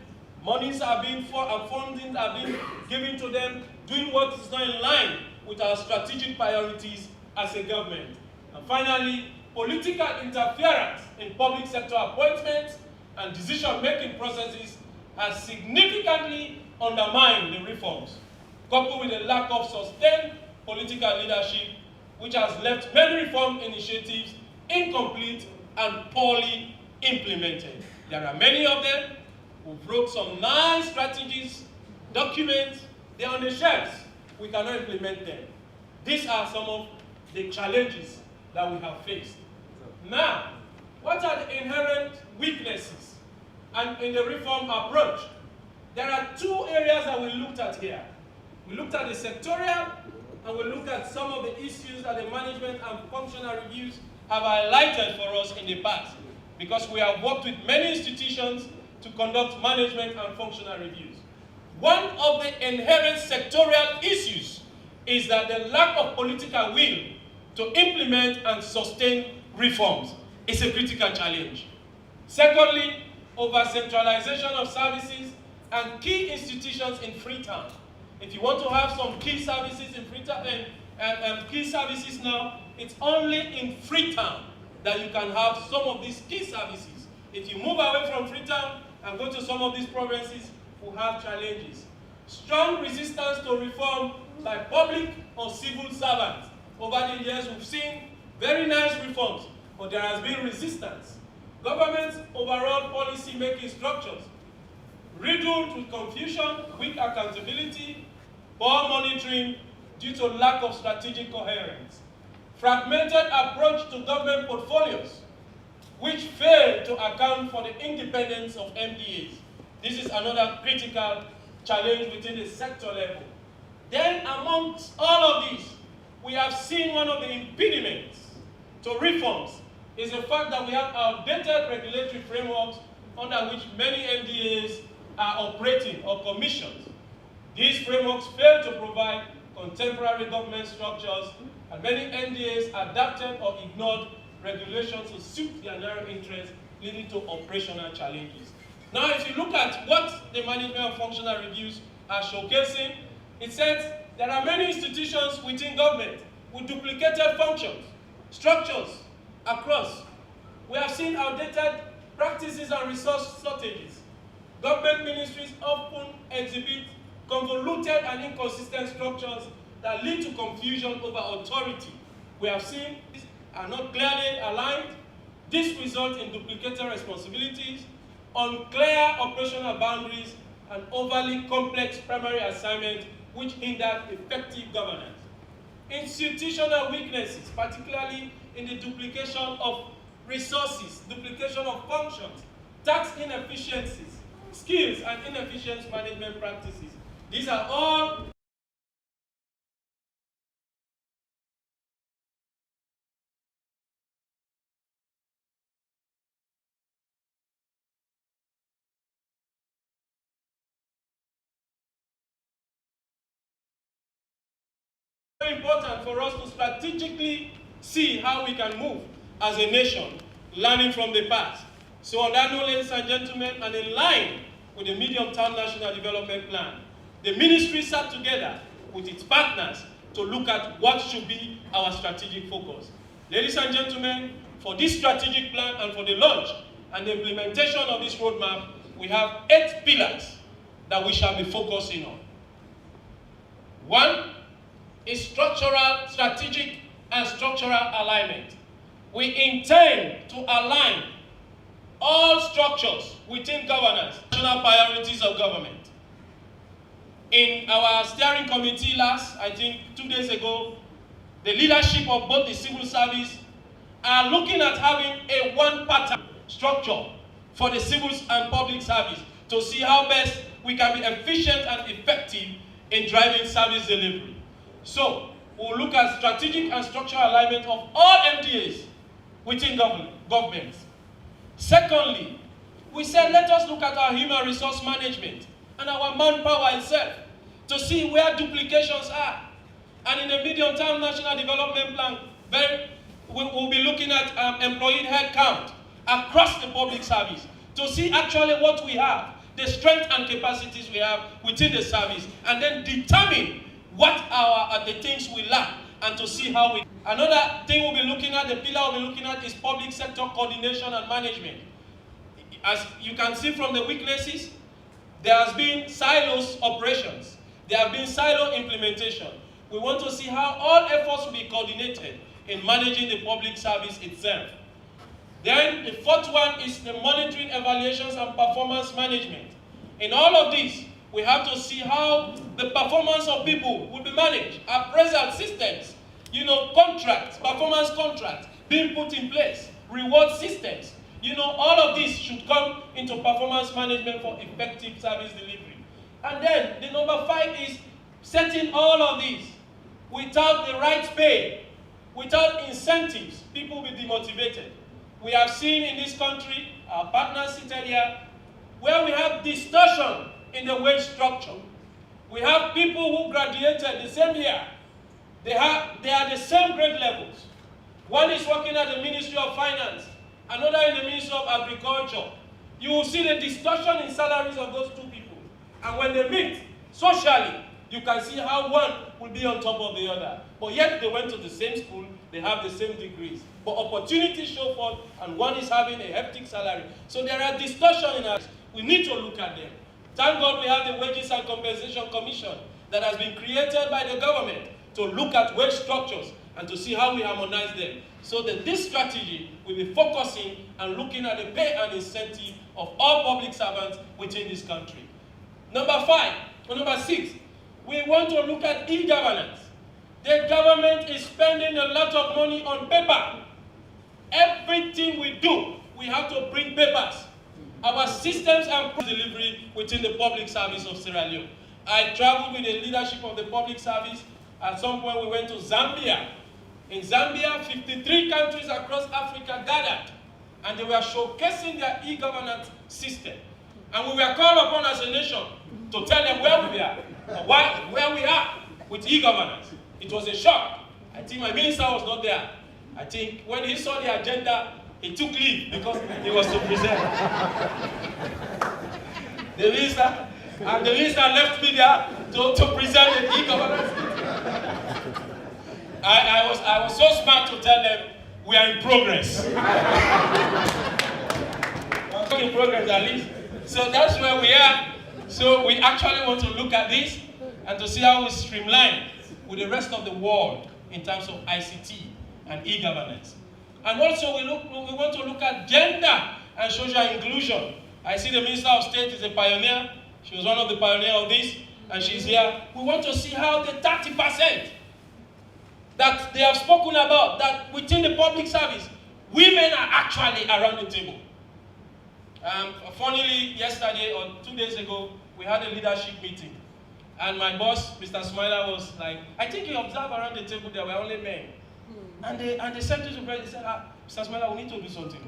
Monies are being funding are being given to them, doing what is not in line with our strategic priorities as a government. And finally, political interference in public sector appointments and decision-making processes has significantly undermined the reforms, coupled with a lack of sustained political leadership, which has left many reform initiatives incomplete and poorly implemented. There are many of them who wrote some nice strategies, documents, they're on the shelves. We cannot implement them. These are some of the challenges that we have faced. Now, what are the inherent weaknesses and in the reform approach? There are 2 areas that we looked at here. We looked at the sectorial and we looked at some of the issues that the management and functional reviews have highlighted for us in the past, because we have worked with many institutions to conduct management and functional reviews. One of the inherent sectorial issues is that the lack of political will to implement and sustain reforms is a critical challenge. Secondly, over-centralization of services and key institutions in Freetown. If you want to have some key services in Freetown, key services now, it's only in Freetown that you can have some of these key services. If you move away from Freetown and go to some of these provinces, we have challenges. Strong resistance to reform by public or civil servants. Over the years, we've seen very nice reforms, but there has been resistance. Government's overall policy-making structures riddled with confusion, weak accountability, poor monitoring due to lack of strategic coherence. Fragmented approach to government portfolios, which fail to account for the independence of MDAs. This is another critical challenge within the sector level. Then, amongst all of these, we have seen one of the impediments to reforms is the fact that we have outdated regulatory frameworks under which many MDAs are operating or commissioned. These frameworks fail to provide contemporary government structures, and many MDAs adapted or ignored regulations to suit their narrow interests, leading to operational challenges. Now, if you look at what the management and functional reviews are showcasing, it says there are many institutions within government with duplicated functions, structures across. We have seen outdated practices and resource shortages. Government ministries often exhibit convoluted and inconsistent structures that lead to confusion over authority. We have seen these are not clearly aligned. This results in duplicated responsibilities, unclear operational boundaries, and overly complex primary assignments which hinder effective governance. Institutional weaknesses, particularly in the duplication of resources, duplication of functions, tax inefficiencies, skills, and inefficient management practices. These are all very important for us to strategically see how we can move as a nation, learning from the past. So on that note, ladies and gentlemen, and in line with the medium-term national development plan, the ministry sat together with its partners to look at what should be our strategic focus. Ladies and gentlemen, for this strategic plan and for the launch and the implementation of this roadmap, we have 8 pillars that we shall be focusing on. 1 is strategic and structural alignment. We intend to align all structures within governance, national priorities of government. In our steering committee I think 2 days ago, the leadership of both the civil service are looking at having a one-pattern structure for the civil and public service to see how best we can be efficient and effective in driving service delivery. So, we'll look at strategic and structural alignment of all MDAs within governments. Secondly, we said let us look at our human resource management and our manpower itself to see where duplications are. And in the medium-term national development plan, we'll be looking at employee head count across the public service to see actually what we have, the strength and capacities we have within the service, and then determine what are the things we lack, and to see how we... Another thing we'll be looking at, the pillar we'll be looking at, is public sector coordination and management. As you can see from the weaknesses, there has been silos operations. There have been silo implementation. We want to see how all efforts will be coordinated in managing the public service itself. Then the 4th one is the monitoring, evaluations, and performance management. In all of this, we have to see how the performance of people will be managed. Appraisal systems, contracts, performance contracts being put in place, reward systems. All of this should come into performance management for effective service delivery. And then the number 5 is setting all of these. Without the right pay, without incentives, people will be demotivated. We have seen in this country, our partners seated here, where we have distortion in the wage structure. We have people who graduated the same year. They are the same grade levels. One is working at the Ministry of Finance, another in the Ministry of Agriculture. You will see the distortion in salaries of those 2 people. And when they meet socially, you can see how one will be on top of the other. But yet they went to the same school, they have the same degrees. But opportunities show forth, and one is having a hectic salary. So there are distortions in us. We need to look at them. Thank God we have the Wages and Compensation Commission that has been created by the government to look at wage structures and to see how we harmonize them. So that this strategy will be focusing and looking at the pay and incentive of all public servants within this country. Number 6, we want to look at e-governance. The government is spending a lot of money on paper. Everything we do, we have to bring papers. Our systems and delivery within the public service of Sierra Leone. I traveled with the leadership of the public service. At some point, we went to Zambia. In Zambia, 53 countries across Africa gathered, and they were showcasing their e-governance system. And we were called upon as a nation to tell them where we are, where we are with e-governance. It was a shock. I think my minister was not there. I think when he saw the agenda, he took leave because he was to present. The minister left me there to present the e-governance. I was so smart to tell them we are in progress. In progress at least. So that's where we are. So we actually want to look at this and to see how we streamline with the rest of the world in terms of ICT and e-governance. And also we want to look at gender and social inclusion. I see the Minister of State is a pioneer. She was one of the pioneers of this, and she's here. We want to see how the 30% that they have spoken about, that within the public service, women are actually around the table. Funnily, yesterday or 2 days ago, we had a leadership meeting. And my boss, Mr. Smiler, was like, I think you observed around the table there were only men. And the secretary to president said, Mr. Smiler, we need to do something.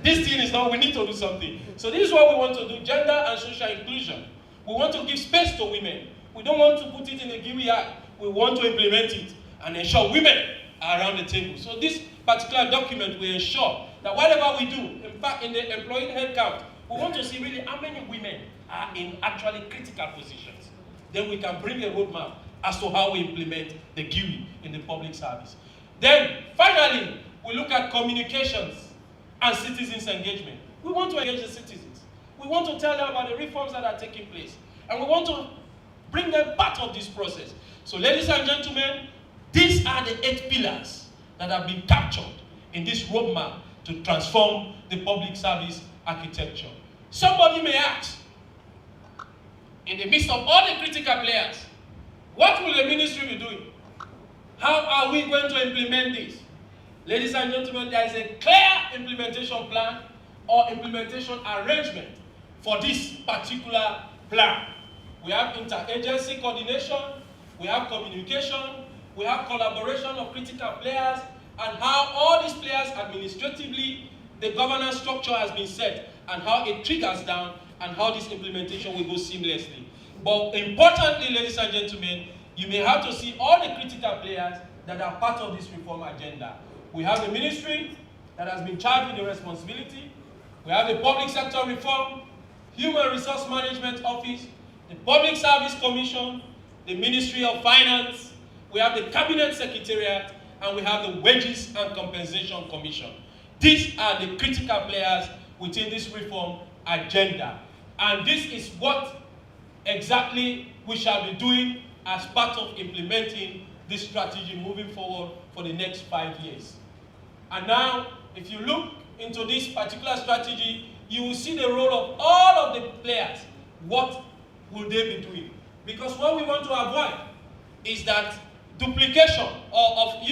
This thing is not, we need to do something. So this is what we want to do, gender and social inclusion. We want to give space to women. We don't want to put it in a GUI act. We want to implement it and ensure women around the table. So this particular document will ensure that whatever we do, in fact, in the employee headcount, we want to see really how many women are in actually critical positions. Then we can bring a roadmap as to how we implement the GUI in the public service. Then, finally, we look at communications and citizens' engagement. We want to engage the citizens. We want to tell them about the reforms that are taking place. And we want to bring them part of this process. So, ladies and gentlemen, these are the 8 pillars that have been captured in this roadmap to transform the public service architecture. Somebody may ask, in the midst of all the critical players, what will the ministry be doing? How are we going to implement this? Ladies and gentlemen, there is a clear implementation plan or implementation arrangement for this particular plan. We have interagency coordination, we have communication, we have collaboration of critical players, and how all these players administratively, the governance structure has been set, and how it triggers down, and how this implementation will go seamlessly. But importantly, ladies and gentlemen, you may have to see all the critical players that are part of this reform agenda. We have the ministry that has been charged with the responsibility. We have the Public Sector Reform, Human Resource Management Office, the Public Service Commission, the Ministry of Finance, we have the Cabinet Secretariat, and we have the Wages and Compensation Commission. These are the critical players within this reform agenda. And this is what exactly we shall be doing as part of implementing this strategy moving forward for the next 5 years. And now, if you look into this particular strategy, you will see the role of all of the players. What will they be doing? Because what we want to avoid is that duplication of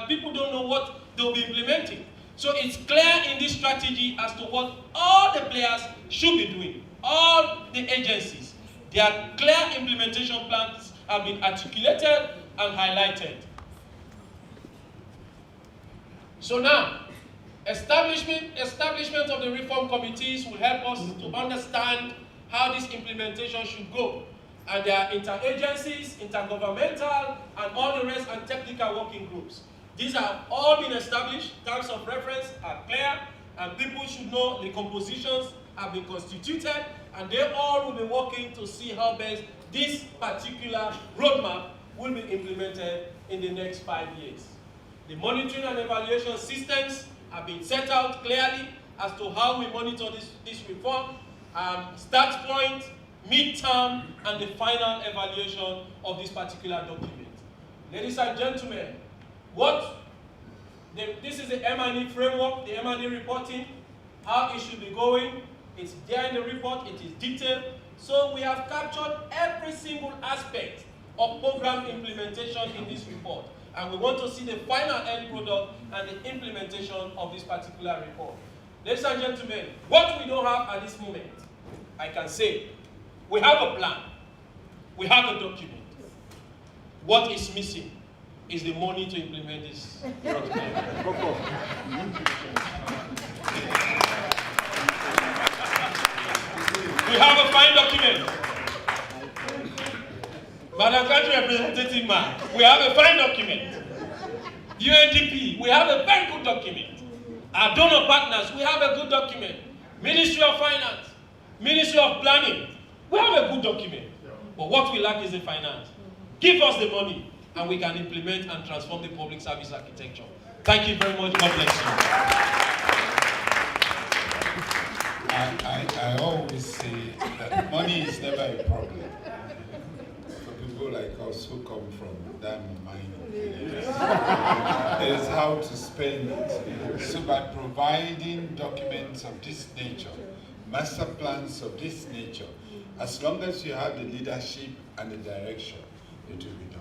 people don't know what they'll be implementing. So it's clear in this strategy as to what all the players should be doing. All the agencies, their clear implementation plans have been articulated and highlighted. So now, establishment of the reform committees will help us to understand how this implementation should go. And there are interagencies, intergovernmental, and all the rest, and technical working groups. These have all been established, terms of reference are clear, and people should know the compositions have been constituted, and they all will be working to see how best this particular roadmap will be implemented in the next 5 years. The monitoring and evaluation systems have been set out clearly as to how we monitor this reform, start point, midterm, and the final evaluation of this particular document. Ladies and gentlemen, this is the M&E framework, the M&E reporting, how it should be going. It's there in the report, it is detailed. So we have captured every single aspect of program implementation in this report. And we want to see the final end product and the implementation of this particular report. Ladies and gentlemen, what we don't have at this moment, I can say, we have a plan, we have a document. What is missing is the money to implement this document. We have a fine document. Madam Country Representative Man, we have a fine document. UNDP, we have a very good document. Our donor partners, we have a good document. Ministry of Finance, Ministry of Planning, we have a good document. But what we lack is the finance. Give us the money, and we can implement and transform the public service architecture. Thank you very much. God bless you. I always say that money is never a problem for people like us who come from diamond mining. It is how to spend it. So by providing documents of this nature, master plans of this nature, as long as you have the leadership and the direction, it will be done.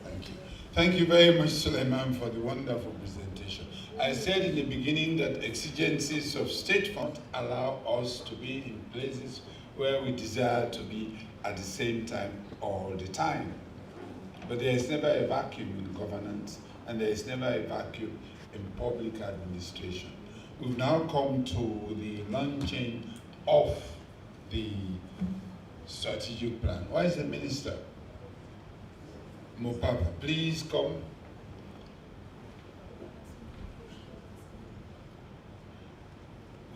Thank you. Thank you very much, Suleiman, for the wonderful presentation. I said in the beginning that exigencies of state fund allow us to be in places where we desire to be at the same time all the time. But there is never a vacuum in governance, and there is never a vacuum in public administration. We've now come to the launching of the strategic plan. Why is the minister? Mopapa, please come.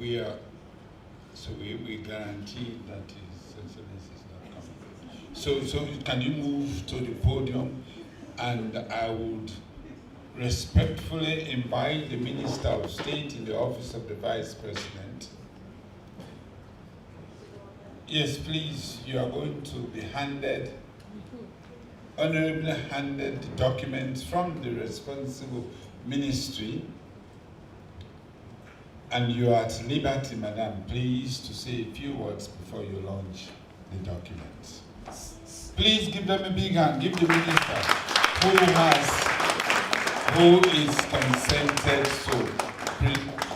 we guarantee that His Excellency is not coming. So can you move to the podium, and I would respectfully invite the Minister of State in the office of the Vice President. Yes, please, you are going to be honorably handed the documents from the responsible ministry. And you are at liberty, Madam, please, to say a few words before you launch the documents. Please give them a big hand. Give the minister who is consented to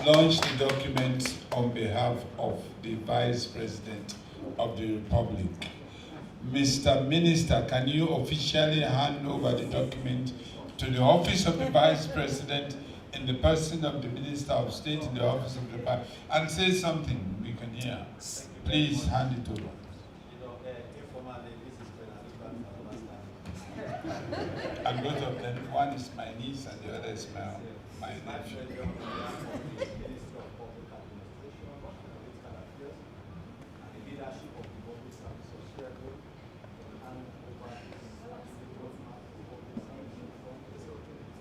launch the documents on behalf of the Vice President of the Republic. Mr. Minister, can you officially hand over the document to the office of the Vice President in the person of the Minister of State in the office of the Vice, and say something we can hear? Please hand it over. And both of them, one is my niece and the other is my nephew.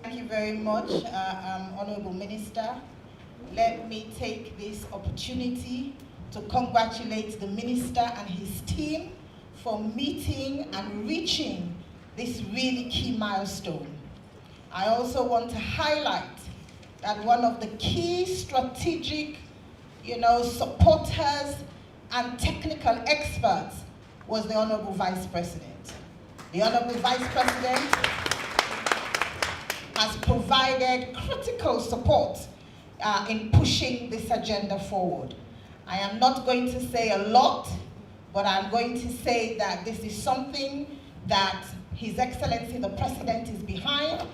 Thank you very much, Honorable Minister. Let me take this opportunity to congratulate the Minister and his team for meeting and reaching this really key milestone. I also want to highlight that one of the key strategic, supporters and technical experts was the Honorable Vice President. The Honorable Vice President has provided critical support in pushing this agenda forward. I am not going to say a lot, but I'm going to say that this is something that His Excellency the President is behind.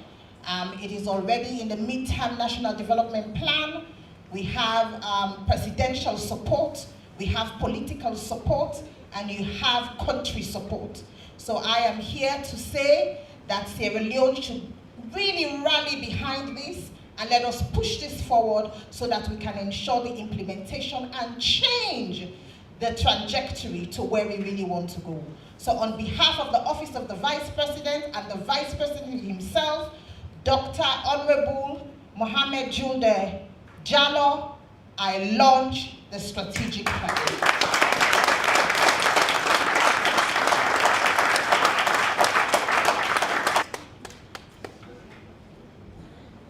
It is already in the Midterm National Development Plan. We have presidential support, we have political support, and you have country support. So I am here to say that Sierra Leone should really rally behind this, and let us push this forward so that we can ensure the implementation and change the trajectory to where we really want to go. So on behalf of the Office of the Vice President and the Vice President himself, Dr. Honorable Mohamed Julde Jallo, I launch the strategic plan.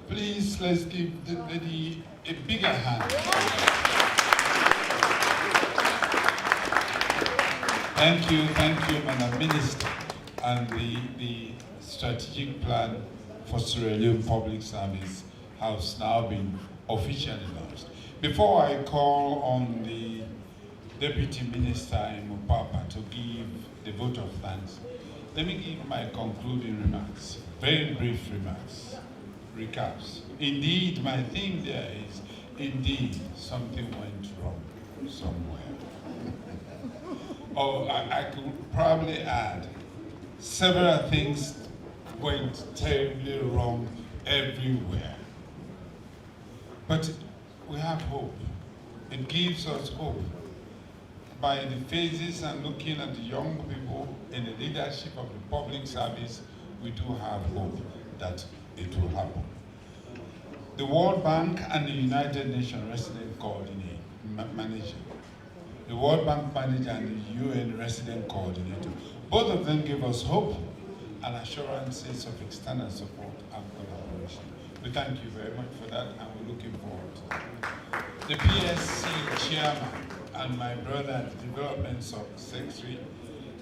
Please, let's give the lady a bigger hand. Thank you, Madam Minister. And the strategic plan for Sierra Leone Public Service has now been officially launched. Before I call on the Deputy Minister in Mupapa to give the vote of thanks, let me give my concluding remarks, very brief remarks. Recaps. Indeed, my theme there is, indeed, something went wrong somewhere. Or I could probably add, several things went terribly wrong everywhere. But we have hope. It gives us hope. By the phases and looking at the young people in the leadership of the public service, we do have hope that it will happen. The World Bank and the United Nations resident manager, the World Bank manager and the UN resident coordinator, both of them give us hope and assurances of external support and collaboration. We thank you very much for that, and we're looking forward to that. The PSC chairman and my brother and the development secretary,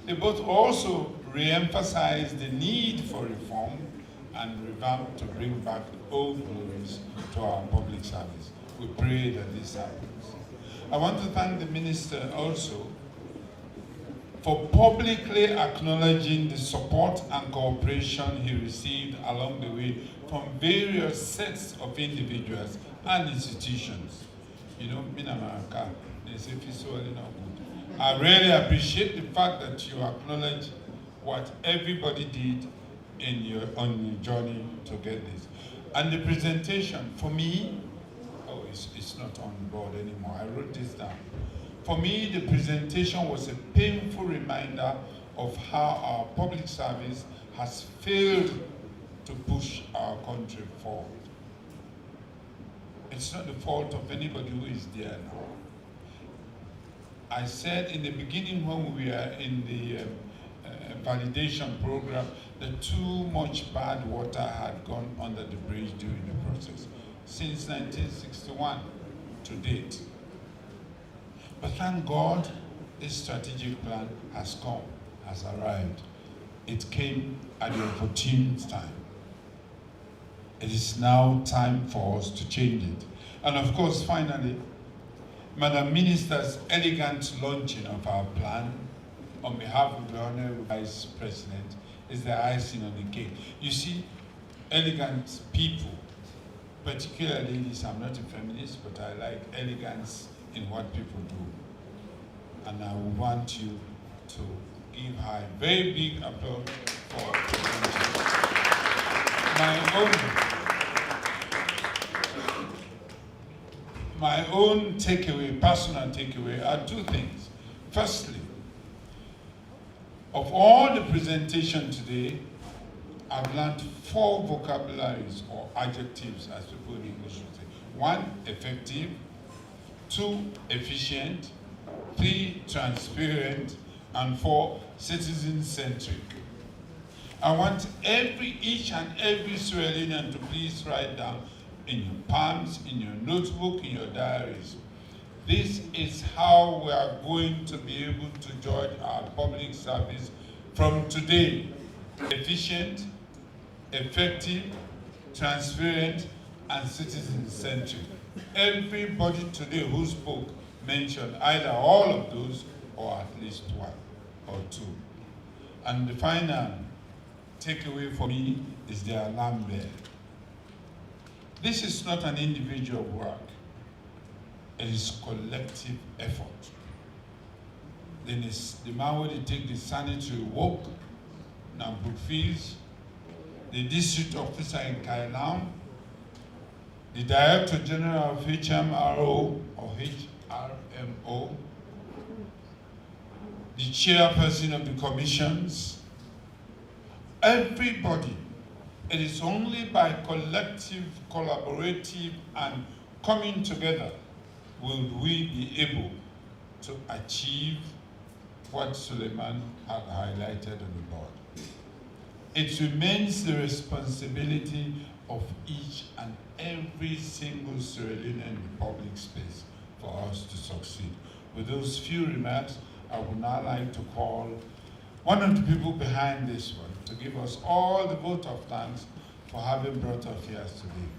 they both also re-emphasized the need for reform and revamp to bring back old glories to our public service. We pray that this happens. I want to thank the minister also for publicly acknowledging the support and cooperation he received along the way from various sets of individuals and institutions. You know, Minamaraka, they say, I really appreciate the fact that you acknowledge what everybody did on your journey to get this. And the presentation, for me, oh it's not on board anymore. I wrote this down. For me, the presentation was a painful reminder of how our public service has failed to push our country forward. It's not the fault of anybody who is there now. I said in the beginning when we were in the validation program that too much bad water had gone under the bridge during the process since 1961 to date. But thank God, this strategic plan has come, has arrived. It came at the opportune time. It is now time for us to change it. And of course, finally, Madam Minister's elegant launching of our plan on behalf of the Honorable Vice President is the icing on the cake. You see, elegant people, particularly ladies, I'm not a feminist, but I like elegance in what people do. And I want you to give her a very big applause for my own takeaway, personal takeaway, are two things. Firstly, of all the presentation today, I've learned 4 vocabularies or adjectives, as people in English would say. 1, effective. 2, efficient. 3, transparent. And 4, citizen-centric. I want each and every Sierra Leonean to please write down in your palms, in your notebook, in your diaries. This is how we are going to be able to judge our public service from today. Efficient, effective, transparent, and citizen-centric. Everybody today who spoke mentioned either all of those or at least 1 or 2. And the final takeaway for me is the alarm bell. This is not an individual work. It is collective effort. Then the man where they take the sanitary work, Nambuk Fields, the district officer in Kailam, the Director General of HMRO or HRMO, the chairperson of the commissions, everybody. It is only by collective, collaborative, and coming together will we be able to achieve what Suleiman had highlighted on the board. It remains the responsibility of each and every single Sierra Leonean in the public space for us to succeed. With those few remarks, I would now like to call one of the people behind this one to give us all the vote of thanks for having brought us here today,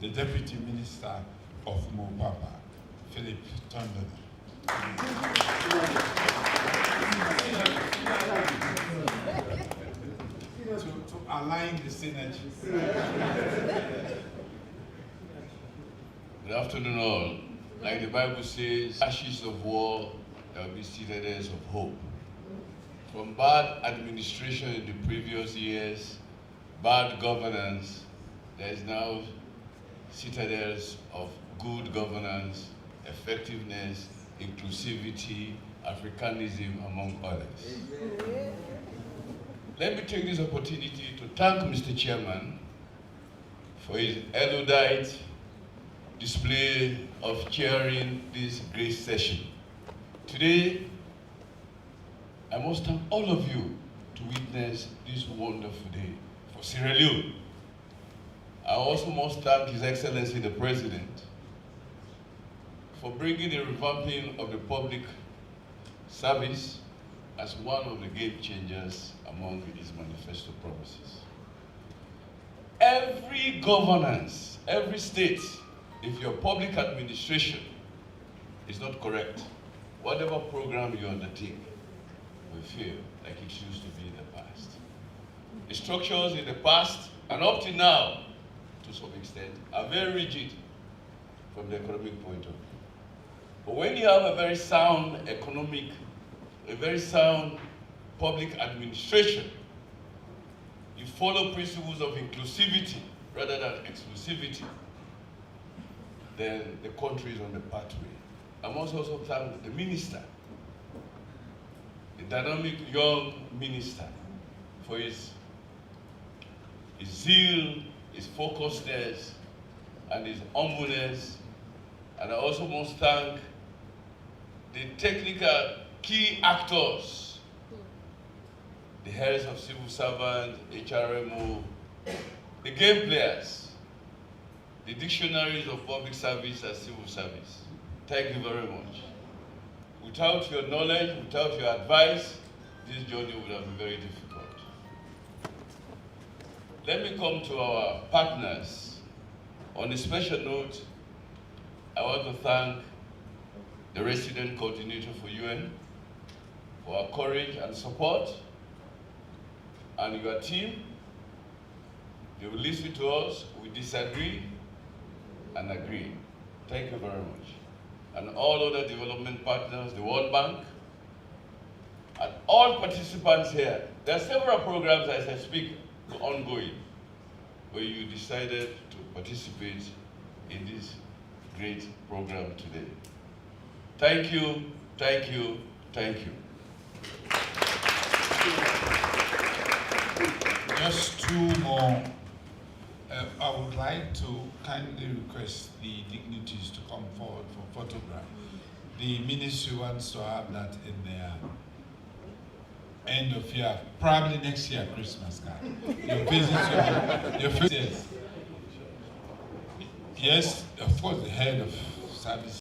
the Deputy Minister of Mopapa, Philip Tondona. To align the synergy. Good afternoon all. Like the Bible says, ashes of war, there will be citadels of hope. From bad administration in the previous years, bad governance, there is now citadels of good governance, effectiveness, inclusivity, Africanism, among others. Let me take this opportunity to thank Mr. Chairman for his erudite display of chairing this great session. Today, I must thank all of you to witness this wonderful day for Sierra Leone. I also must thank His Excellency the President for bringing the revamping of the public service as one of the game changers among his manifesto promises. Every governance, every state, if your public administration is not correct, whatever program you undertake will fail like it used to be in the past. The structures in the past and up to now, to some extent, are very rigid from the economic point of view. But when you have a very sound economic, a very sound public administration, you follow principles of inclusivity rather than exclusivity, then the country is on the pathway. I must also thank the minister, the dynamic young minister, for his zeal, his focusedness, and his humbleness. And I also must thank the technical key actors, the heads of civil servants, HRMO, the game players, the dictionaries of public service and civil service. Thank you very much. Without your knowledge, without your advice, this journey would have been very difficult. Let me come to our partners. On a special note, I want to thank the resident coordinator for UN for our courage and support, and your team. They will listen to us, we disagree and agree. Thank you very much. And all other development partners, the World Bank, and all participants here. There are several programs as I speak ongoing where you decided to participate in this great program today. Thank you, thank you, thank you. Just two more. I would like to kindly request the dignitaries to come forward for photograph. The ministry wants to have that in their end of year, probably next year Christmas card. Your visits, your visits. Yes, of course, the head of service.